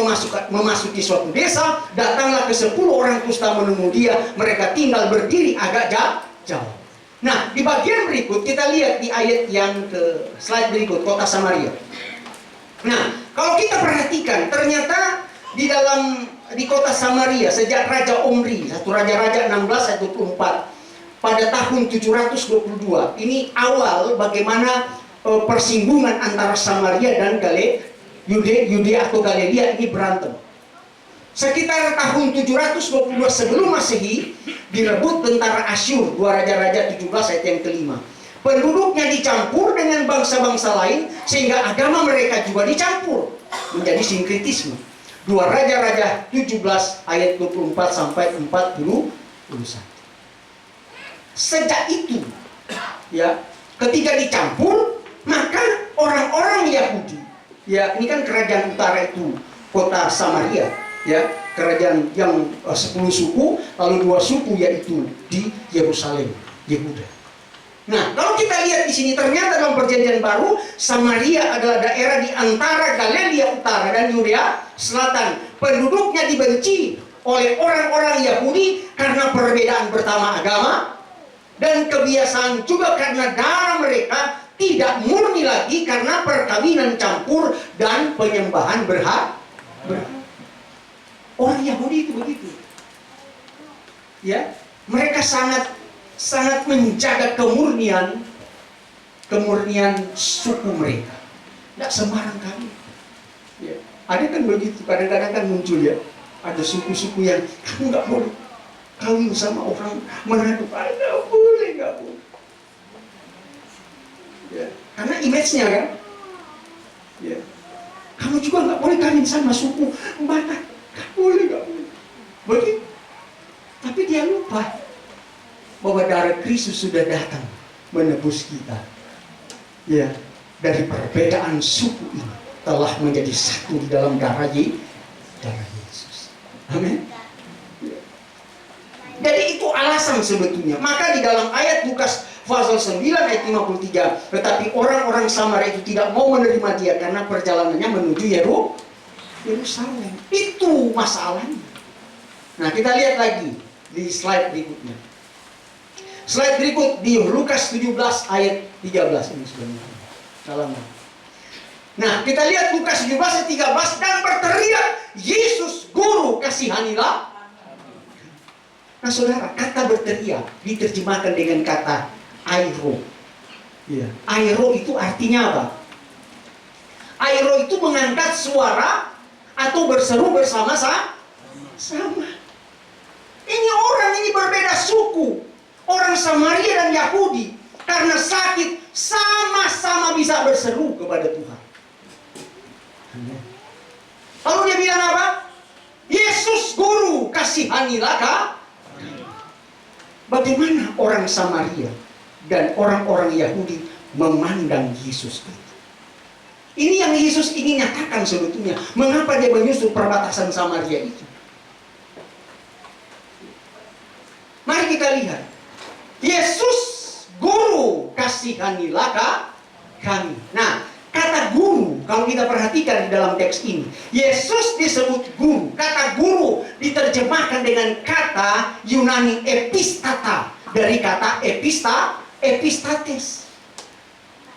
memasuki suatu desa, datanglah ke-10 orang kusta menemui dia. Mereka tinggal berdiri agak jauh. Nah, di bagian berikut kita lihat di ayat yang ke slide berikut, kota Samaria. Nah, kalau kita perhatikan, ternyata di kota Samaria sejak Raja Omri, satu Raja-Raja 16 ayat 24, pada tahun 722, ini awal bagaimana persinggungan antara Samaria dan Yudea atau Galilea ini berantem. Sekitar tahun 722 sebelum Masehi direbut tentara Asyur, 2 Raja-Raja 17 ayat yang kelima. Penduduknya dicampur dengan bangsa-bangsa lain sehingga agama mereka juga dicampur menjadi sinkretisme. 2 Raja-Raja 17 ayat 24 sampai 41. Sejak itu, ya, ketika dicampur, maka orang-orang Yahudi, ya, ini kan kerajaan utara itu kota Samaria, ya, kerajaan yang 10 suku, lalu 2 suku yaitu di Yerusalem, Yehuda. Nah, kalau kita lihat di sini ternyata dalam Perjanjian Baru, Samaria adalah daerah di antara Galilea Utara dan Yudea Selatan. Penduduknya dibenci oleh orang-orang Yahudi karena perbedaan pertama agama dan kebiasaan, juga karena darah mereka tidak murni lagi karena perkawinan campur dan penyembahan berhala. Orang Yahudi itu begitu. Ya, mereka sangat menjaga kemurnian suku mereka. Tidak sembarang kali. Ya. Ada kan begitu, kadang-kadang kan muncul, ya, ada suku-suku yang kamu nggak boleh kawin sama orang Manado. Nggak boleh. Ya. Karena image-nya kan. Ya. Kamu juga nggak boleh kawin sama suku Batak. Nggak boleh. Begitu. Tapi dia lupa bahwa darah Kristus sudah datang menebus kita. Ya, dari perbedaan suku ini telah menjadi satu di dalam darah Yesus. Amin. Ya. Jadi itu alasan sebetulnya. Maka di dalam ayat Lukas pasal 9 ayat 53, tetapi orang-orang Samaria itu tidak mau menerima dia karena perjalanannya menuju Yerusalem. Itu masalahnya. Nah, kita lihat lagi di slide berikutnya. Slide berikut di Lukas 17 ayat 13 ini sebenarnya. Halaman. Nah, kita lihat Lukas 17 ayat 13, dan berteriak, Yesus Guru kasihanilah. Nah saudara, kata berteriak diterjemahkan dengan kata airo. Ya. Airo itu artinya apa? Airo itu mengangkat suara atau berseru bersama-sama. Ini orang ini berbeda suku. Orang Samaria dan Yahudi. Karena sakit sama-sama bisa berseru kepada Tuhan. Lalu dia bilang apa? Yesus Guru kasihanilah kami. Bagaimana orang Samaria dan orang-orang Yahudi memandang Yesus itu? Ini yang Yesus ingin nyatakan sebetulnya. Mengapa dia menyusul perbatasan Samaria itu? Mari kita lihat. Yesus Guru kasihanilah kami. Nah, kata guru, kalau kita perhatikan di dalam teks ini, Yesus disebut guru. Kata guru diterjemahkan dengan kata Yunani epistata, dari kata epistates.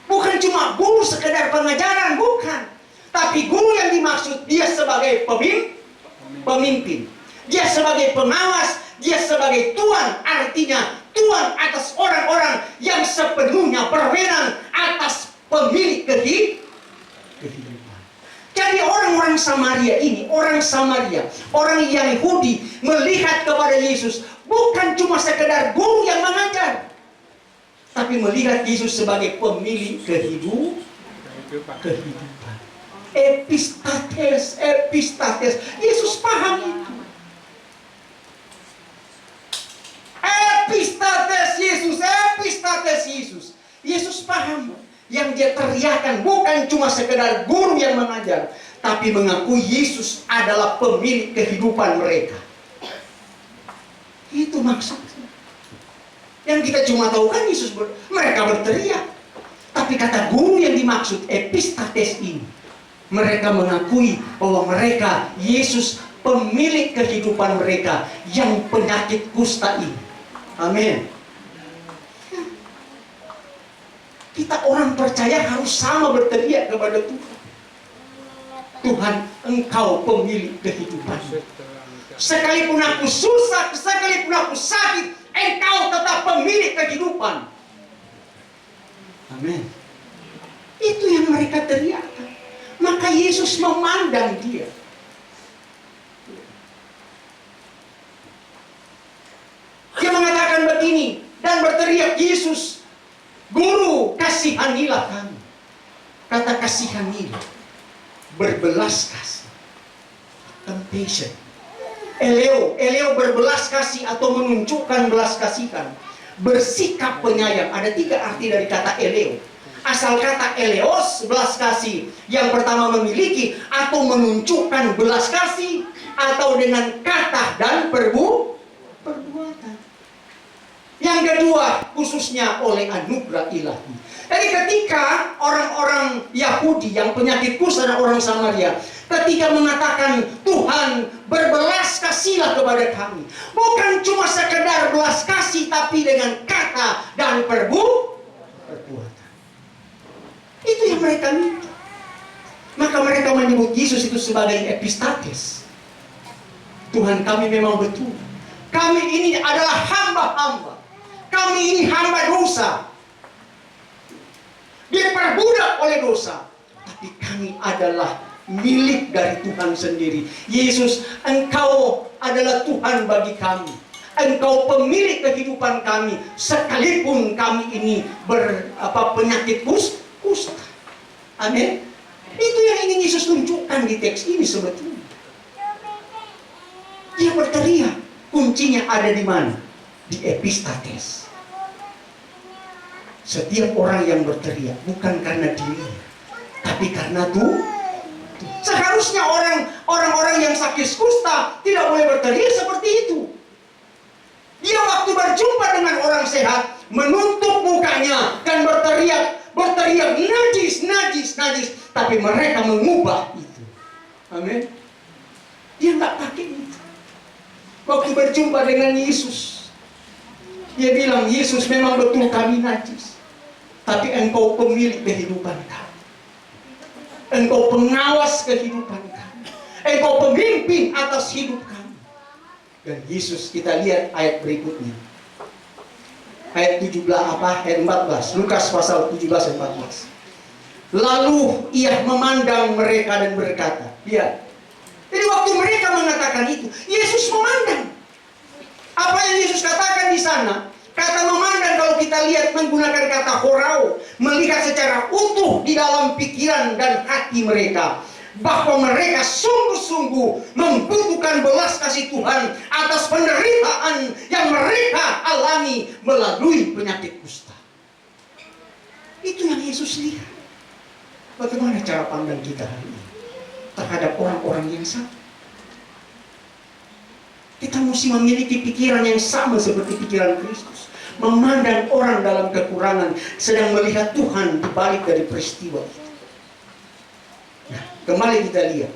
Bukan cuma guru sekedar pengajaran, bukan. Tapi guru yang dimaksud, dia sebagai pemimpin. Dia sebagai pengawas, dia sebagai tuan. Artinya tuan atas orang-orang yang sepenuhnya berwenang atas pemilik kehidupan. Jadi orang-orang Samaria ini, orang Yahudi melihat kepada Yesus bukan cuma sekedar guru yang mengajar, tapi melihat Yesus sebagai pemilik kehidupan. Epistates. Yesus paham itu. Epistates Yesus. Yesus paham. Yang dia teriakan bukan cuma sekedar guru yang mengajar, tapi mengakui Yesus adalah pemilik kehidupan mereka. Itu maksudnya. Yang kita cuma tahu kan mereka berteriak. Tapi kata guru yang dimaksud epistates ini, mereka mengakui bahwa mereka, Yesus pemilik kehidupan mereka yang penyakit kusta ini. Amin. Kita orang percaya harus sama berteriak kepada Tuhan. Tuhan, Engkau pemilik kehidupan. Sekalipun aku susah, sekalipun aku sakit, Engkau tetap pemilik kehidupan. Amin. Itu yang mereka teriakkan. Maka Yesus memandang dia. Dia mengatakan begini dan berteriak, Yesus Guru, kasihanilah kami. Kata kasihanilah, berbelas kasih. Compassion. Eleo berbelas kasih atau menunjukkan belas kasihan. Bersikap penyayang. Ada 3 arti dari kata eleo. Asal kata eleos, belas kasih. Yang pertama memiliki atau menunjukkan belas kasih, atau dengan kata dan perbuatan. Yang kedua, khususnya oleh anugerah ilahi. Jadi ketika orang-orang Yahudi yang penyakit kusta dan orang Samaria, ketika mengatakan Tuhan berbelas kasihlah kepada kami, bukan cuma sekedar belas kasih, tapi dengan kata dan perbuatan. Itu yang mereka minta. Maka mereka menyebut Yesus itu sebagai epistates. Tuhan, kami memang betul. Kami ini adalah hamba-hamba. Kami ini hamba dosa, diperbudak oleh dosa, tapi kami adalah milik dari Tuhan sendiri. Yesus, Engkau adalah Tuhan bagi kami. Engkau pemilik kehidupan kami, sekalipun kami ini penyakit kusta. Amin. Itu yang ingin Yesus tunjukkan di teks ini sebetulnya. Dia berteriak. Kuncinya ada di mana? Di epistates. Setiap orang yang berteriak bukan karena dirinya, tapi karena Tuhan. Seharusnya orang-orang yang sakit kusta tidak boleh berteriak seperti itu. Dia waktu berjumpa dengan orang sehat, menutup mukanya dan berteriak najis. Tapi mereka mengubah itu. Amin. Dia nggak pakai itu. Waktu berjumpa dengan Yesus, Dia bilang, Yesus memang betul kami najis, tapi engkau pemilik kehidupan kami. Engkau pengawas kehidupan kami. Engkau pemimpin atas hidup kami. Dan Yesus, kita lihat ayat berikutnya. Ayat 17 ayat 14. Lukas pasal 17 ayat 14. Lalu ia memandang mereka dan berkata, lihat. Jadi waktu mereka mengatakan itu, Yesus memandang. Apa yang Yesus katakan di sana? Kata memandang, kalau kita lihat menggunakan kata horau, melihat secara utuh di dalam pikiran dan hati mereka, bahwa mereka sungguh-sungguh membutuhkan belas kasih Tuhan atas penderitaan yang mereka alami melalui penyakit kusta. Itu yang Yesus lihat. Bagaimana cara pandang kita hari ini terhadap orang-orang yang sakit? Kita mesti memiliki pikiran yang sama seperti pikiran Kristus. Memandang orang dalam kekurangan, sedang melihat Tuhan di balik dari peristiwa itu. Nah, kembali kita lihat.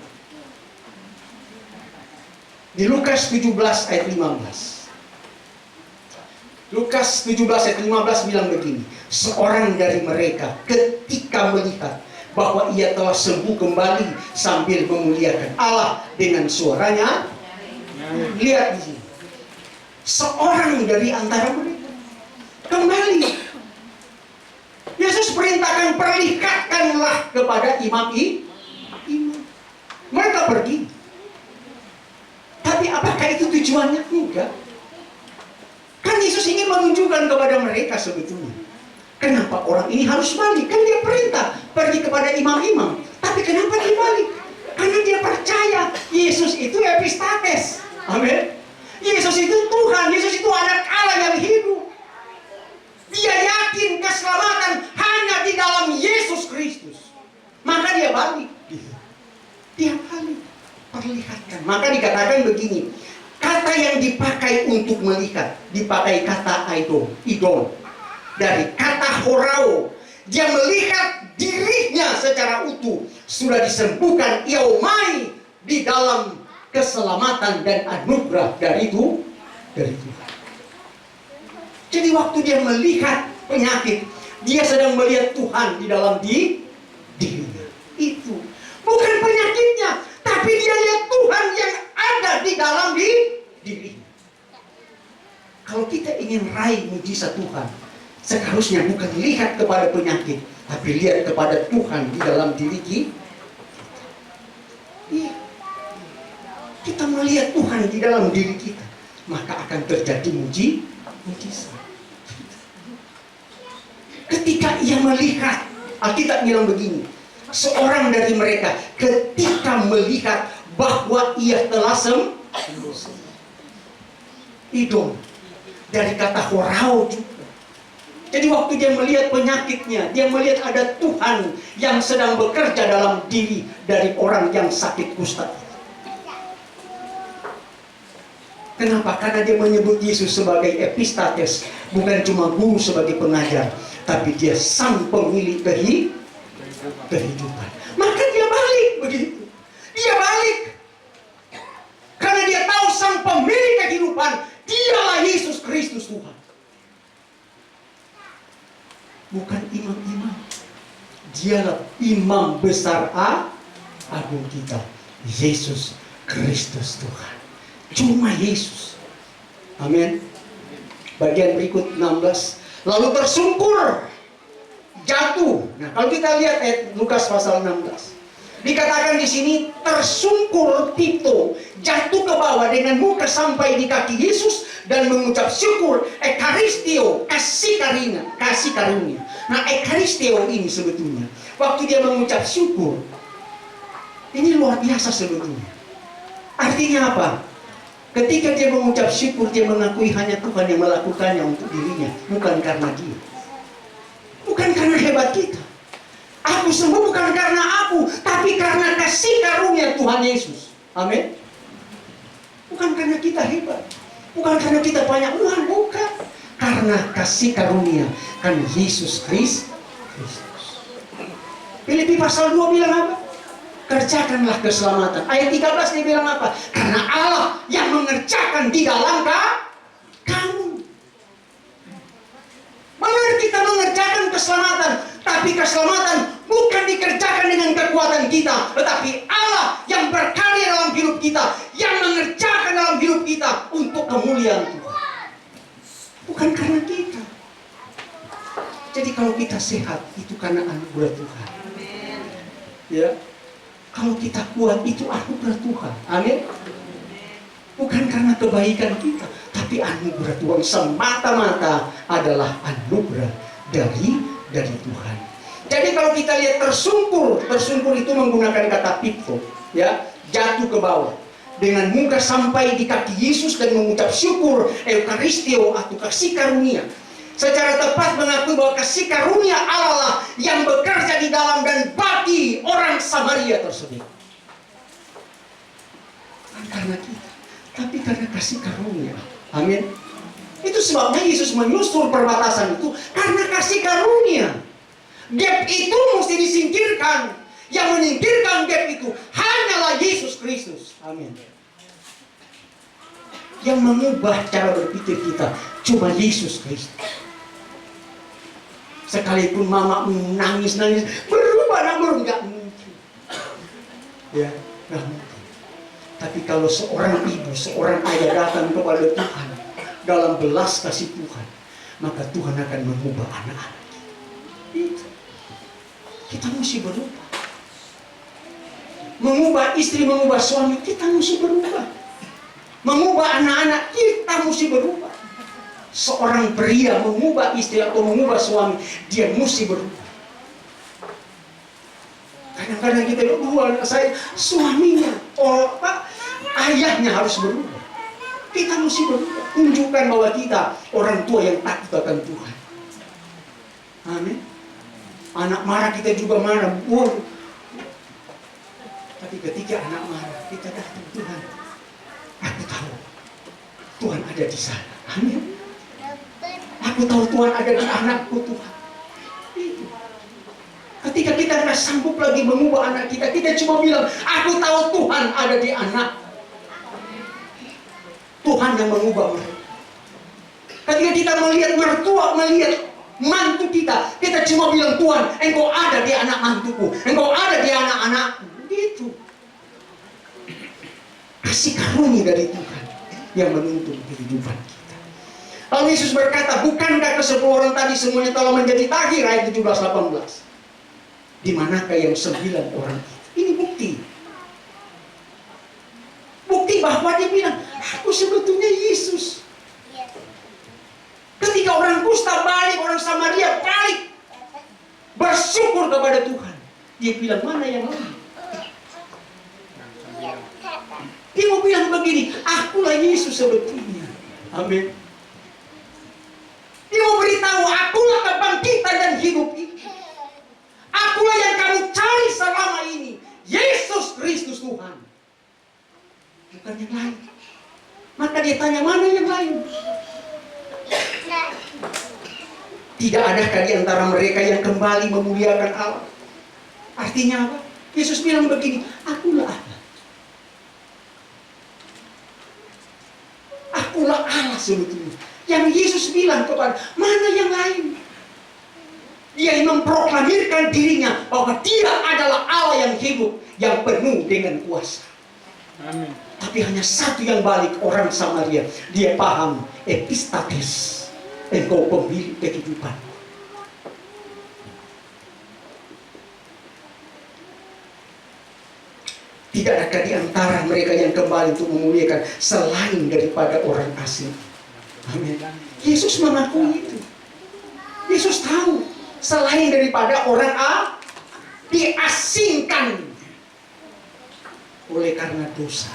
Di Lukas 17 ayat 15. Lukas 17 ayat 15 bilang begini. Seorang dari mereka ketika melihat bahwa ia telah sembuh kembali sambil memuliakan Allah dengan suaranya. Lihat di sini. Seorang dari antara mereka kembali. Yesus perintahkan, perlihatkanlah kepada imam. Mereka pergi. Tapi apakah itu tujuannya? Enggak. Kan Yesus ingin menunjukkan kepada mereka sebetulnya. Kenapa orang ini harus balik? Kan dia perintah pergi kepada imam-imam. Tapi kenapa dia balik? Karena dia percaya Yesus itu epistates. Amin. Yesus itu Tuhan. Yesus itu anak Allah yang hidup. Dia yakin keselamatan hanya di dalam Yesus Kristus. Maka dia balik. Dia balik. Perlihatkan. Maka dikatakan begini. Kata yang dipakai untuk melihat, dipakai kata idol. Dari kata horao, dia melihat dirinya secara utuh sudah disembuhkan yaumai di dalam keselamatan dan anugerah dari Tuhan. Jadi waktu dia melihat penyakit, dia sedang melihat Tuhan di dalam dirinya. Itu bukan penyakitnya, tapi dia lihat Tuhan yang ada di dalam dirinya. Kalau kita ingin raih mujizat Tuhan, seharusnya bukan lihat kepada penyakit, tapi lihat kepada Tuhan di dalam diri kita. Kita melihat Tuhan di dalam diri kita, maka akan terjadi mujizat. Ketika ia melihat, Alkitab bilang begini, seorang dari mereka ketika melihat bahwa ia telah sembuh. Idom dari kata horao juga. Jadi waktu dia melihat penyakitnya, dia melihat ada Tuhan yang sedang bekerja dalam diri dari orang yang sakit kusta. Kenapa? Karena dia menyebut Yesus sebagai epistates, bukan cuma guru sebagai pengajar, tapi dia sang pemilik kehidupan. Maka dia balik begitu. Dia balik. Karena dia tahu sang pemilik kehidupan, dialah Yesus Kristus Tuhan. Bukan imam-imam. Dialah imam besar agung kita, Yesus Kristus Tuhan. Cuma Yesus. Amin. Bagian berikut 16. Lalu tersungkur, jatuh. Nah, kalau kita lihat Lukas pasal 16, dikatakan di sini tersungkur Tito, jatuh ke bawah dengan muka sampai di kaki Yesus dan mengucap syukur. Ekaristio, kasih karunia. Nah, ekaristio ini sebetulnya waktu dia mengucap syukur, ini luar biasa sebetulnya. Artinya apa? Ketika dia mengucap syukur, dia mengakui hanya Tuhan yang melakukannya untuk dirinya, bukan karena dia. Bukan karena hebat kita. Aku sembuh bukan karena aku, tapi karena kasih karunia Tuhan Yesus. Amin. Bukan karena kita hebat, bukan karena kita banyak uang, bukan. Karena kasih karunia kan Yesus Kristus. Filipi pasal 2 bilang apa? Kerjakanlah keselamatan. Ayat 13 dia bilang apa? Karena Allah yang mengerjakan di dalam kamu. keselamatan. Tapi keselamatan bukan dikerjakan dengan kekuatan kita, tetapi Allah yang berkarya dalam hidup kita, yang mengerjakan dalam hidup kita untuk kemuliaan Tuhan. Bukan karena kita. Jadi kalau kita sehat, itu karena anugerah Tuhan. Ya, kalau kita kuat, itu anugerah Tuhan. Amin. Bukan karena kebaikan kita, tapi anugerah Tuhan. Semata-mata adalah anugerah dari Tuhan. Jadi kalau kita lihat tersungkur itu menggunakan kata pipto, ya, jatuh ke bawah dengan muka sampai di kaki Yesus dan mengucap syukur, eukaristio atau kasih karunia. Secara tepat mengakui bahwa kasih karunia Allah lah yang bekerja di dalam dan bagi orang Samaria tersebut. Bukan karena kita, tapi karena kasih karunia. Amin. Itu sebabnya Yesus menyusur perbatasan itu karena kasih karunia. Gap itu mesti disingkirkan. Yang menyingkirkan gap itu hanyalah Yesus Kristus. Amin. Yang mengubah cara berpikir kita cuma Yesus Kristus. Sekalipun mama nangis, berubah namun nggak mungkin. Ya, nggak mungkin. Tapi kalau seorang ibu, seorang ayah datang kepada Tuhan dalam belas kasih Tuhan, maka Tuhan akan mengubah anak-anak kita. Kita mesti berubah. Mengubah istri, mengubah suami, kita mesti berubah. Mengubah anak-anak, kita mesti berubah. Seorang pria mengubah istri atau mengubah suami, dia mesti berubah. Kadang-kadang kita anak saya, suaminya, ayahnya harus berubah. Kita mesti berubah. Tunjukkan bahwa kita orang tua yang takut akan Tuhan. Amin. Anak marah kita juga marah. Tapi ketika anak marah, kita datang, Tuhan, aku tahu Tuhan ada di sana. Amin. Aku tahu Tuhan ada di anakku, Tuhan. Itu. Ketika kita nggak sanggup lagi mengubah anak kita, kita cuma bilang, aku tahu Tuhan ada di anak. Tuhan yang mengubah mereka. Ketika kita melihat mertua, melihat mantu kita, kita cuma bilang, Tuhan, Engkau ada di anak mantuku, Engkau ada di anak-anakku. Gitu. Kasih karunia dari Tuhan yang menuntun kehidupan kita. Lalu Yesus berkata, bukankah ke-10 orang tadi semuanya telah menjadi tahir? Ayat 17-18. Di manakah yang 9 orang itu? Ini bukti. Bukti bahwa dia bilang, aku sebetulnya Yesus. Ketika orang kusta balik, orang Samaria balik, bersyukur kepada Tuhan. Dia bilang, mana yang lain? Dia mau bilang begini, akulah Yesus sebetulnya. Amin. Dia mau beritahu, akulah kebangkitan dan hidup ini. Akulah yang kamu cari selama ini. Yesus Kristus Tuhan. Bukan yang lain. Maka dia tanya, mana yang lain? Tidak adakah di antara mereka yang kembali memuliakan Allah? Artinya apa? Yesus bilang begini, akulah Allah. Akulah Allah sebetulnya. Yang Yesus bilang kepada, mana yang lain? Dia memproklamirkan dirinya bahwa dia adalah Allah yang hidup, yang penuh dengan kuasa. Amin. Tapi hanya satu yang balik, orang Samaria. Dia paham, epistates, engkau pemilik kehidupan. Tidak adakah di antara mereka yang kembali untuk memuliakan selain daripada orang asing? Amin. Yesus mengakui itu. Yesus tahu selain daripada orang diasingkan oleh karena dosa,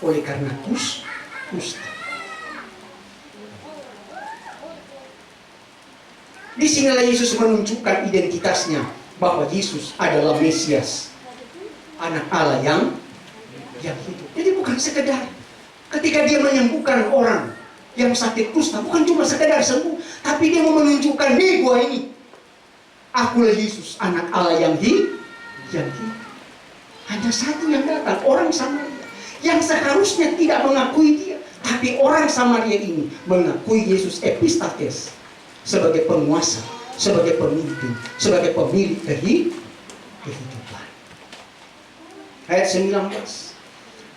oleh karena kusta. Di sinilah Yesus menunjukkan identitasnya bahwa Yesus adalah Mesias, anak Allah yang hidup. Jadi bukan sekedar ketika dia menyembuhkan orang yang sakit kusta, bukan cuma sekedar sembuh, tapi dia mau menunjukkan, nih gua ini, akulah Yesus, anak Allah yang hidup. Hanya satu yang datang, orang Samaria, yang seharusnya tidak mengakui dia, tapi orang Samaria ini mengakui Yesus epistates sebagai penguasa, sebagai pemimpin, sebagai pemilik kehidupan. Ayat 19.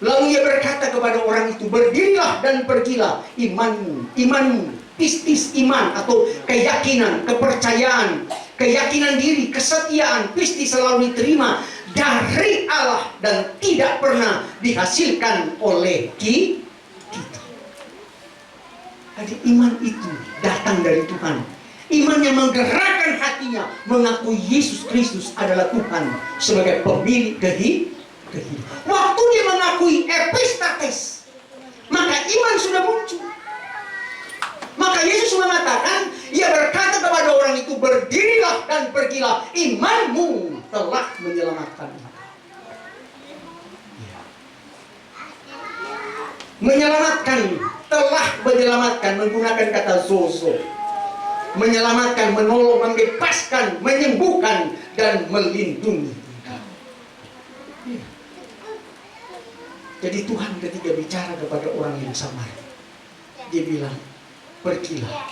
Lalu ia berkata kepada orang itu, berdirilah dan pergilah, imanmu, pistis iman atau keyakinan, kepercayaan, keyakinan diri, kesetiaan, pistis selalu diterima dari Allah dan tidak pernah dihasilkan oleh kita. Jadi iman itu datang dari Tuhan. Iman yang menggerakkan hatinya mengakui Yesus Kristus adalah Tuhan sebagai pemilik kehidupan. Waktu dia mengakui epistates, maka iman sudah muncul. Maka Yesus mengatakan, ia berkata kepada orang itu, berdirilah dan pergilah, imanmu telah menyelamatkan engkau. Menyelamatkan, telah menyelamatkan, menggunakan kata zozo. Menyelamatkan, menolong, membebaskan, menyembuhkan, dan melindungi engkau. Jadi Tuhan ketika bicara kepada orang yang samar, dia bilang, pergilah,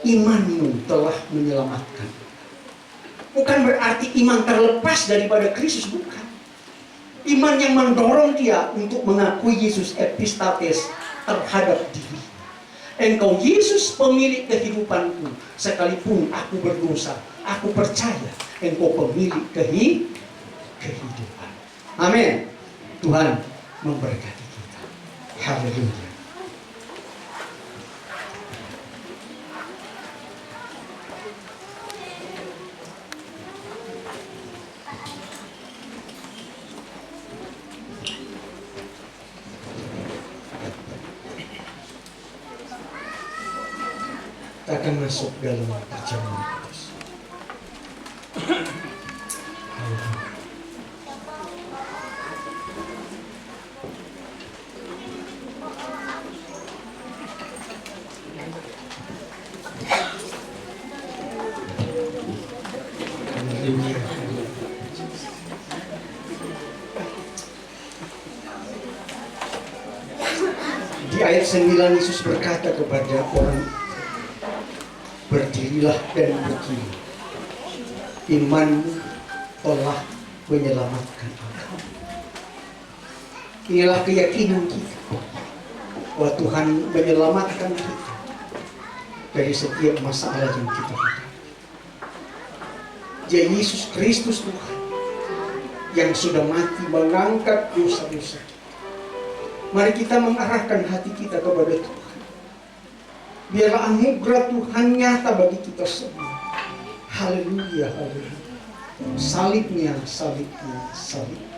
imanmu telah menyelamatkan. Bukan berarti iman terlepas daripada Kristus, bukan. Iman yang mendorong dia untuk mengakui Yesus epistates terhadap diri. Engkau Yesus pemilik kehidupanku, sekalipun aku berdosa, aku percaya engkau pemilik kehidupan. Amin. Tuhan memberkati kita. Haleluya. Kita akan masuk dalam perjamuan kudus. Di ayat 9 Yesus berkata kepada orang, berdirilah dan pergilah, imanmu telah menyelamatkan engkau. Inilah keyakinan kita bahwa Tuhan menyelamatkan kita dari setiap masalah yang kita hadapi. Dia Yesus Kristus Tuhan yang sudah mati mengangkat dosa-dosa kita. Mari kita mengarahkan hati kita kepada Tuhan. Biarlah anugerah Tuhan nyata bagi kita semua. Haleluya, haleluya. Salibnya, salibnya, salibnya.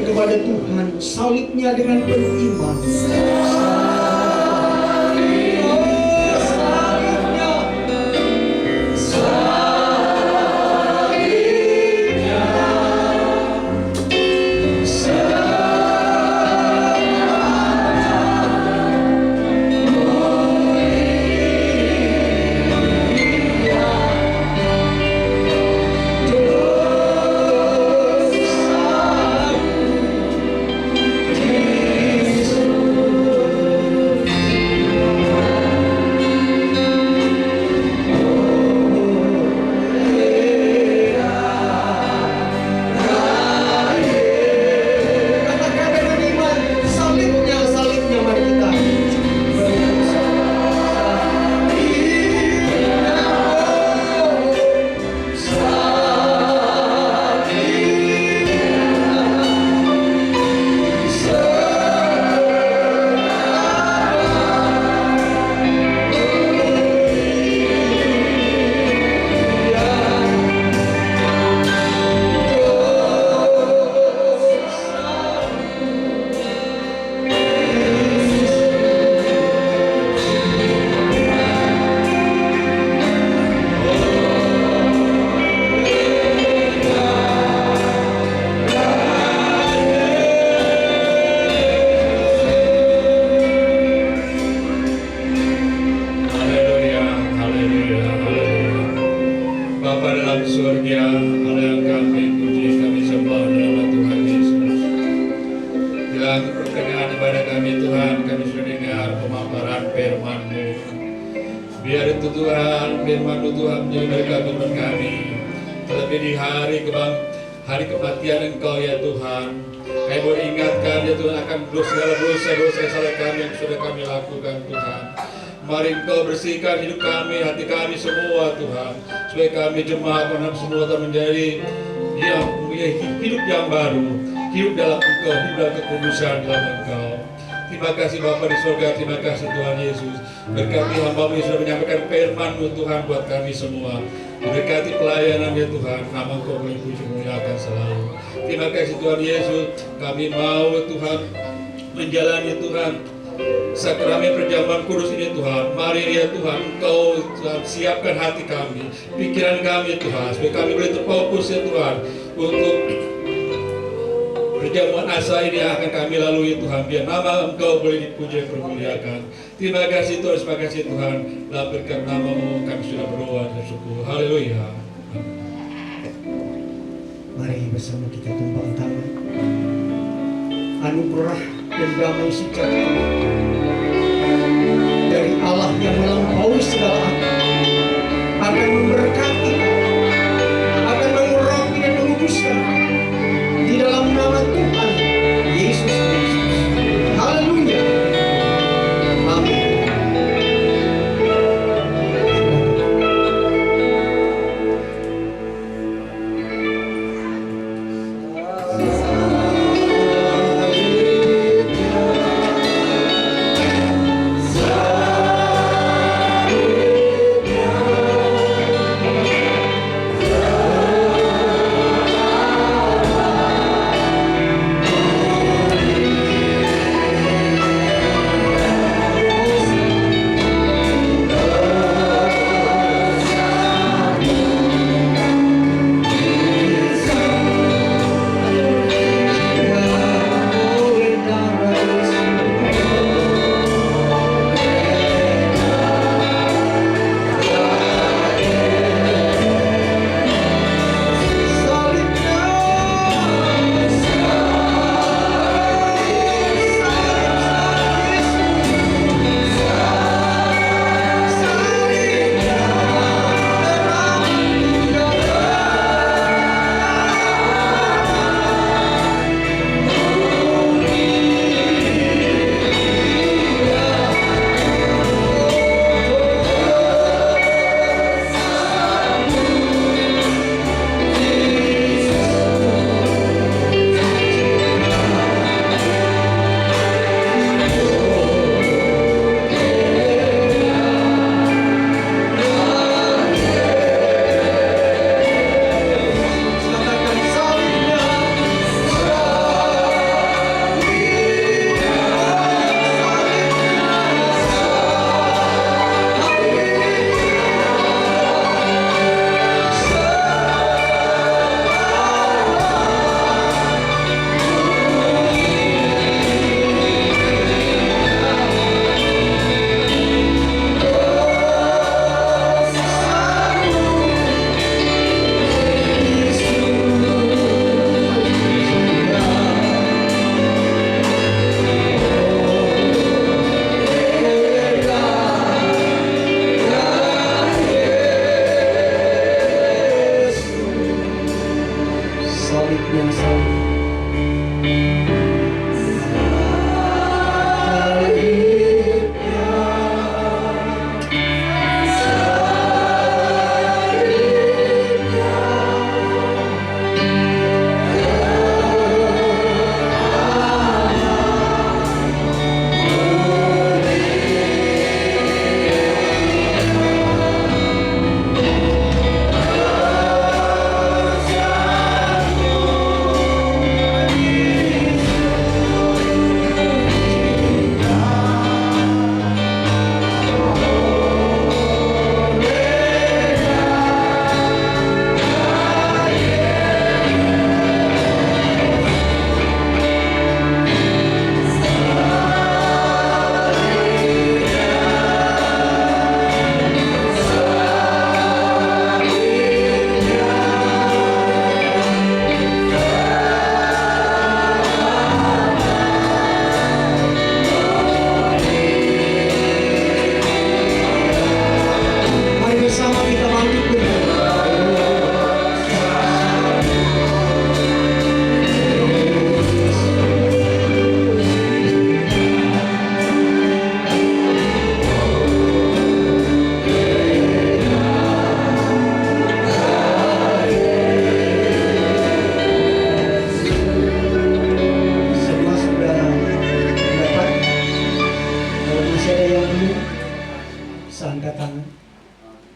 Kepada Tuhan, salibnya dengan penuh iman. Yeah. Tuhan, firman-Mu Tuhan menjadi berkat bagi kami. Terlebih di hari kematian Engkau ya Tuhan. Kami boleh ingatkan ya Tuhan akan segala dosa-dosa salah kami yang sudah kami lakukan Tuhan. Mari Engkau bersihkan hidup kami, hati kami semua Tuhan, supaya kami jemaat semua Tuhan menjadi hidup yang baru, hidup dalam Engkau, hidup dalam kekudusan dalam Engkau. Terima kasih Bapa di surga, terima kasih Tuhan Yesus. Berkati hamba-Mu yang sudah menyampaikan firman-Mu Tuhan buat kami semua. Berkati pelayanan ya Tuhan, nama Engkau boleh puji muliakan selalu. Terima kasih Tuhan Yesus, kami mau Tuhan menjalani Tuhan sakramen perjamuan kudus ini Tuhan. Mari ya Tuhan, Engkau Tuhan siapkan hati kami, pikiran kami Tuhan, supaya kami boleh terfokus ya Tuhan untuk perjamuan asa ini yang akan kami lalui Tuhan, biar nama Engkau boleh dipuji dan dimuliakan. Terima kasih Tuhan, terima kasih Tuhan. Dalam berkat nama-Mu kami sudah berdoa dan syukur. Haleluya. Mari bersama kita tumpang tangan. Anugerah dan damai sejahtera dari Allah yang melampaui segala akal akan memberkati, akan mengurangi dan menguduskan di dalam nama Tuhan Yesus Kristus. Haleluya. Amin.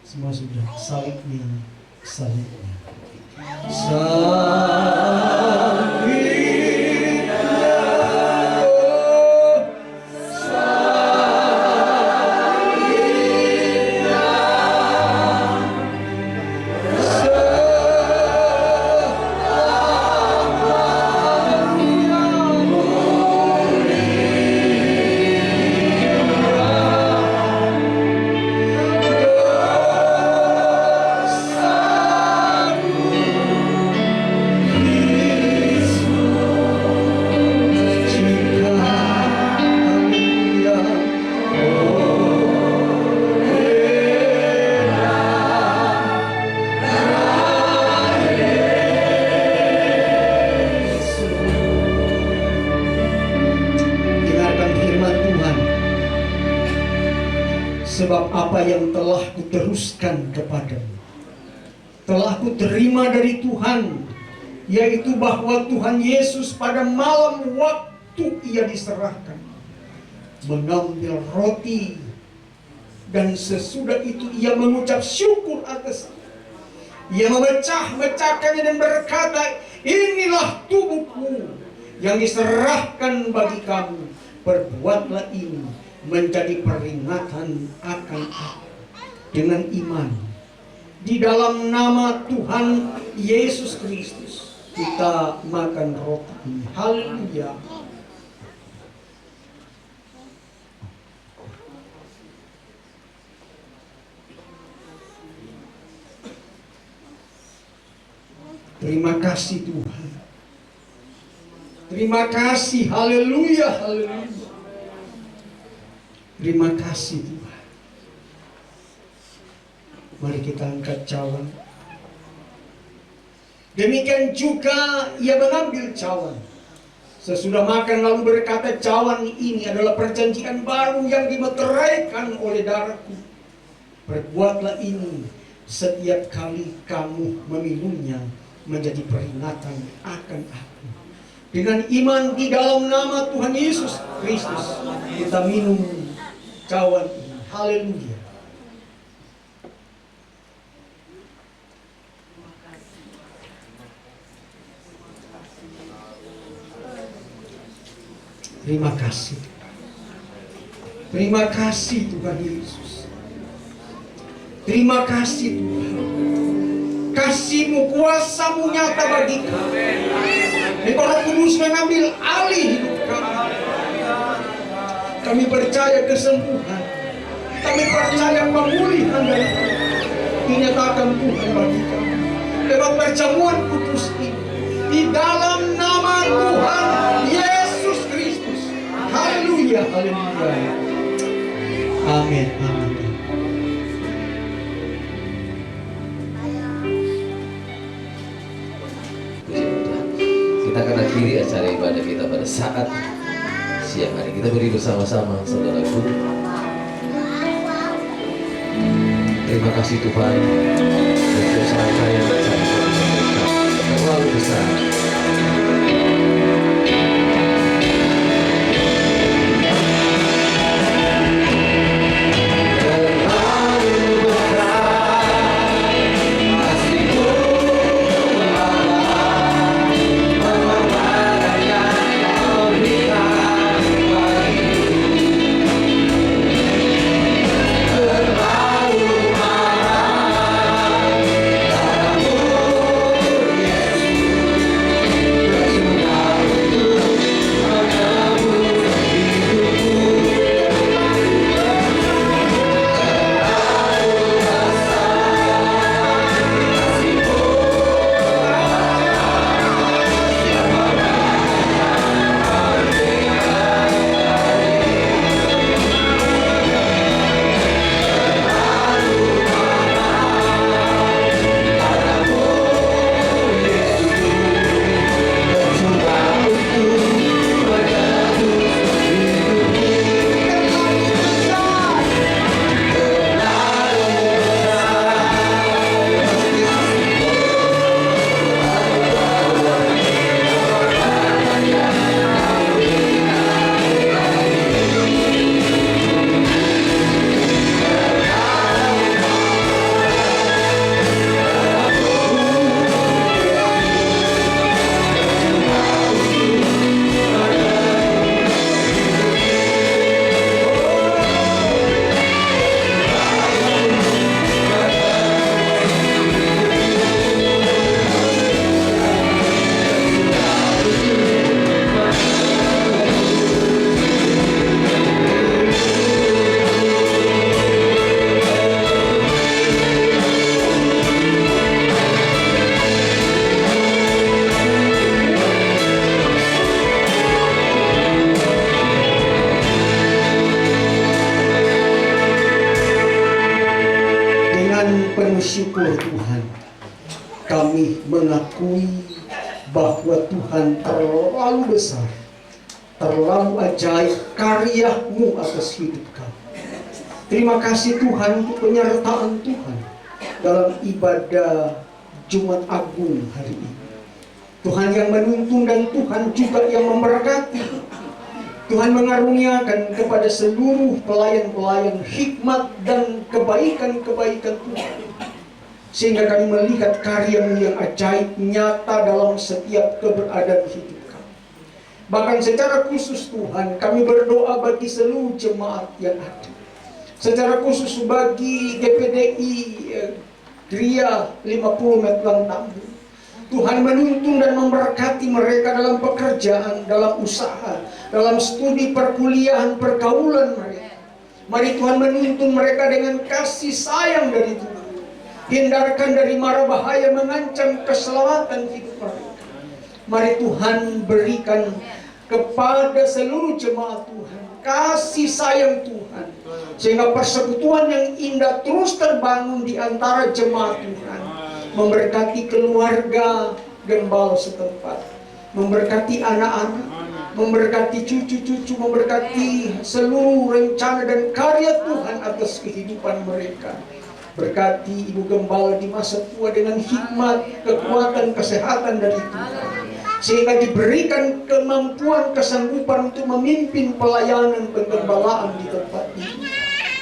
Semua sudah. Salibnya, salibnya. Sebab apa yang telah kuteruskan kepadamu, telah kuterima dari Tuhan, yaitu bahwa Tuhan Yesus pada malam waktu ia diserahkan, mengambil roti, dan sesudah itu ia mengucap syukur atas, ia memecah-mecahkannya dan berkata, inilah tubuhku yang diserahkan bagi kamu, perbuatlah ini menjadi peringatan akan aku. Dengan iman di dalam nama Tuhan Yesus Kristus kita makan roti ini. Haleluya. Terima kasih Tuhan. Terima kasih. Haleluya, haleluya. Terima kasih Tuhan. Mari kita angkat cawan. Demikian juga ia mengambil cawan. Sesudah makan lalu berkata, cawan ini adalah perjanjian baru yang dimeteraikan oleh darahku. Perbuatlah ini setiap kali kamu meminumnya menjadi peringatan akan aku. Dengan iman di dalam nama Tuhan Yesus Kristus kita minum cawan ini. Haleluya. Terima kasih. Terima kasih Tuhan Yesus. Terima kasih Tuhan. Kasih-Mu, kuasa-Mu nyata bagi kami. Engkau Roh Kudus mengambil alih hidup kami. Kami percaya kesembuhan. Kami percaya pemulihan dari Tuhan. Dinyatakan Tuhan bagi kami lewat perjamuan kudus ini. Di dalam nama Tuhan Yesus Kristus. Haleluya, haleluya. Amin, amin. Kita akan akhiri acara ibadah kita pada saat siang hari. Kita beri bersama-sama, saudaraku. Terima kasih Tuhan untuk serangkaian acara yang terlalu besar. Dengan penuh syukur Tuhan, kami mengakui bahwa Tuhan terlalu besar, terlalu ajaib karya-Mu atas hidup kami. Terima kasih Tuhan untuk penyertaan Tuhan dalam ibadah Jumat Agung hari ini. Tuhan yang menuntun dan Tuhan juga yang memberkati. Tuhan mengaruniakan kepada seluruh pelayan-pelayan hikmat dan kebaikan-kebaikan Tuhan, sehingga kami melihat karya-Mu yang ajaib nyata dalam setiap keberadaan hidup kami. Bahkan secara khusus Tuhan, kami berdoa bagi seluruh jemaat yang ada. Secara khusus bagi GPDI Gria 50 Metlan Tambun. Tuhan menuntun dan memberkati mereka dalam pekerjaan, dalam usaha, dalam studi perkuliahan, pergaulan mereka. Mari Tuhan menuntun mereka dengan kasih sayang dari Tuhan. Hindarkan dari mara bahaya mengancam keselamatan hidup mereka. Mari Tuhan berikan kepada seluruh jemaat Tuhan kasih sayang Tuhan, sehingga persekutuan yang indah terus terbangun di antara jemaat Tuhan. Memberkati keluarga gembala setempat, memberkati anak-anak, memberkati cucu-cucu, memberkati seluruh rencana dan karya Tuhan atas kehidupan mereka. Berkati Ibu Gembala di masa tua dengan hikmat, kekuatan, kesehatan dari Tuhan, sehingga diberikan kemampuan, kesanggupan untuk memimpin pelayanan penggembalaan di tempat ini.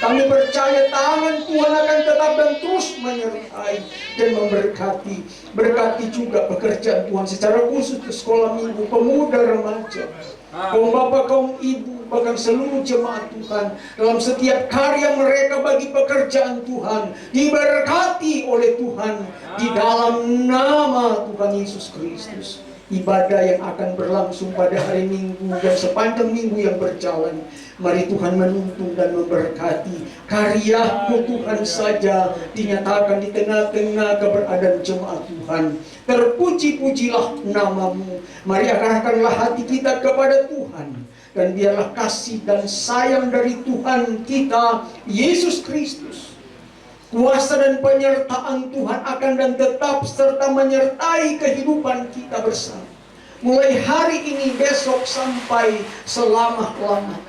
Kami percaya tangan Tuhan akan tetap dan terus menyertai dan memberkati. Berkati juga pekerjaan Tuhan secara khusus ke sekolah minggu, pemuda, remaja, kaum bapak, kaum ibu, bahkan seluruh jemaat Tuhan dalam setiap karya mereka bagi pekerjaan Tuhan. Diberkati oleh Tuhan di dalam nama Tuhan Yesus Kristus. Ibadah yang akan berlangsung pada hari Minggu dan sepanjang minggu yang berjalan, mari Tuhan menuntun dan memberkati. Karya-Mu Tuhan saja dinyatakan di tengah-tengah keberadaan jemaat Tuhan. Terpuji-pujilah nama-Mu. Mari arahkanlah hati kita kepada Tuhan, dan biarlah kasih dan sayang dari Tuhan kita Yesus Kristus, kuasa dan penyertaan Tuhan akan dan tetap serta menyertai kehidupan kita bersama. Mulai hari ini, besok, sampai selama-lamanya.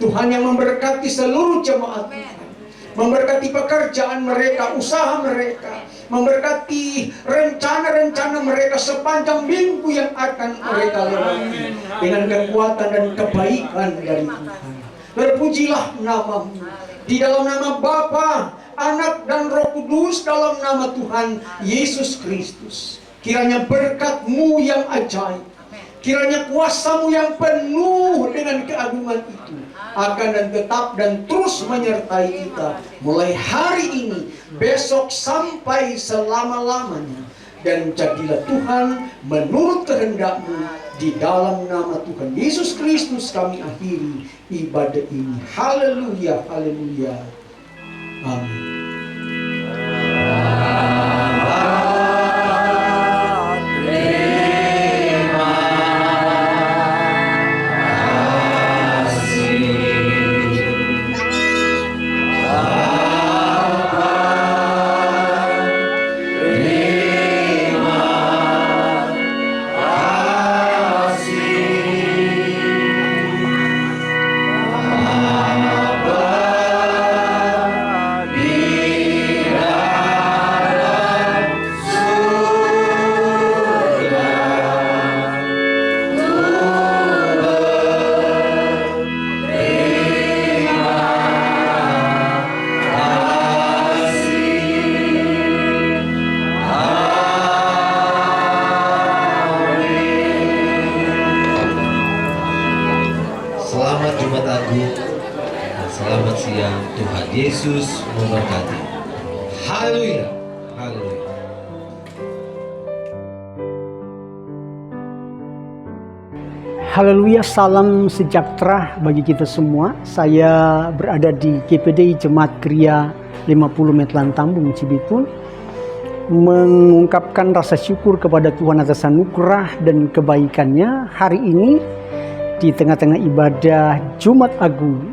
Tuhan yang memberkati seluruh jemaat Tuhan, memberkati pekerjaan mereka, usaha mereka, memberkati rencana-rencana mereka sepanjang minggu yang akan mereka lewati dengan kekuatan dan kebaikan dari Tuhan. Berpujilah nama-Mu di dalam nama Bapa, Anak dan Roh Kudus, dalam nama Tuhan Yesus Kristus. Kiranya berkat-Mu yang ajaib, kiranya kuasa-Mu yang penuh dengan keagungan itu akan dan tetap dan terus menyertai kita mulai hari ini, besok, sampai selama-lamanya. Dan jadilah Tuhan menurut kehendak-Mu. Di dalam nama Tuhan Yesus Kristus kami akhiri ibadah ini. Haleluya, haleluya. Amin. Selamat siang, Tuhan Yesus memberkati. Haleluya, haleluya. Haleluya, salam sejahtera bagi kita semua. Saya berada di GPDI Jemaat Gria 50 Metlan Tambun, Cibitung, mengungkapkan rasa syukur kepada Tuhan atas anugerah dan kebaikannya hari ini di tengah-tengah ibadah Jumat Agung.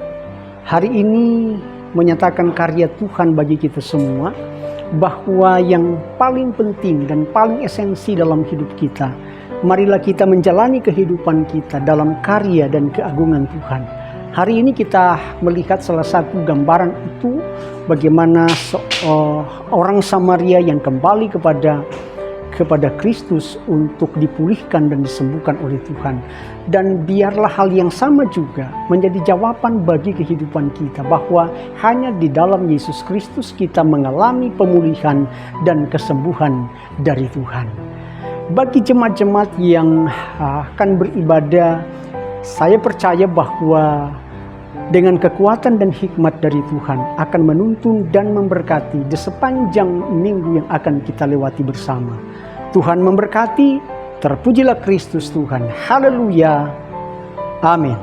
Hari ini menyatakan karya Tuhan bagi kita semua, bahwa yang paling penting dan paling esensi dalam hidup kita, marilah kita menjalani kehidupan kita dalam karya dan keagungan Tuhan. Hari ini kita melihat salah satu gambaran itu, bagaimana orang Samaria yang kembali kepada Kristus untuk dipulihkan dan disembuhkan oleh Tuhan. Dan biarlah hal yang sama juga menjadi jawaban bagi kehidupan kita, bahwa hanya di dalam Yesus Kristus kita mengalami pemulihan dan kesembuhan dari Tuhan. Bagi jemaat-jemaat yang akan beribadah, saya percaya bahwa dengan kekuatan dan hikmat dari Tuhan akan menuntun dan memberkati di sepanjang minggu yang akan kita lewati bersama. Tuhan memberkati, terpujilah Kristus Tuhan. Haleluya. Amin.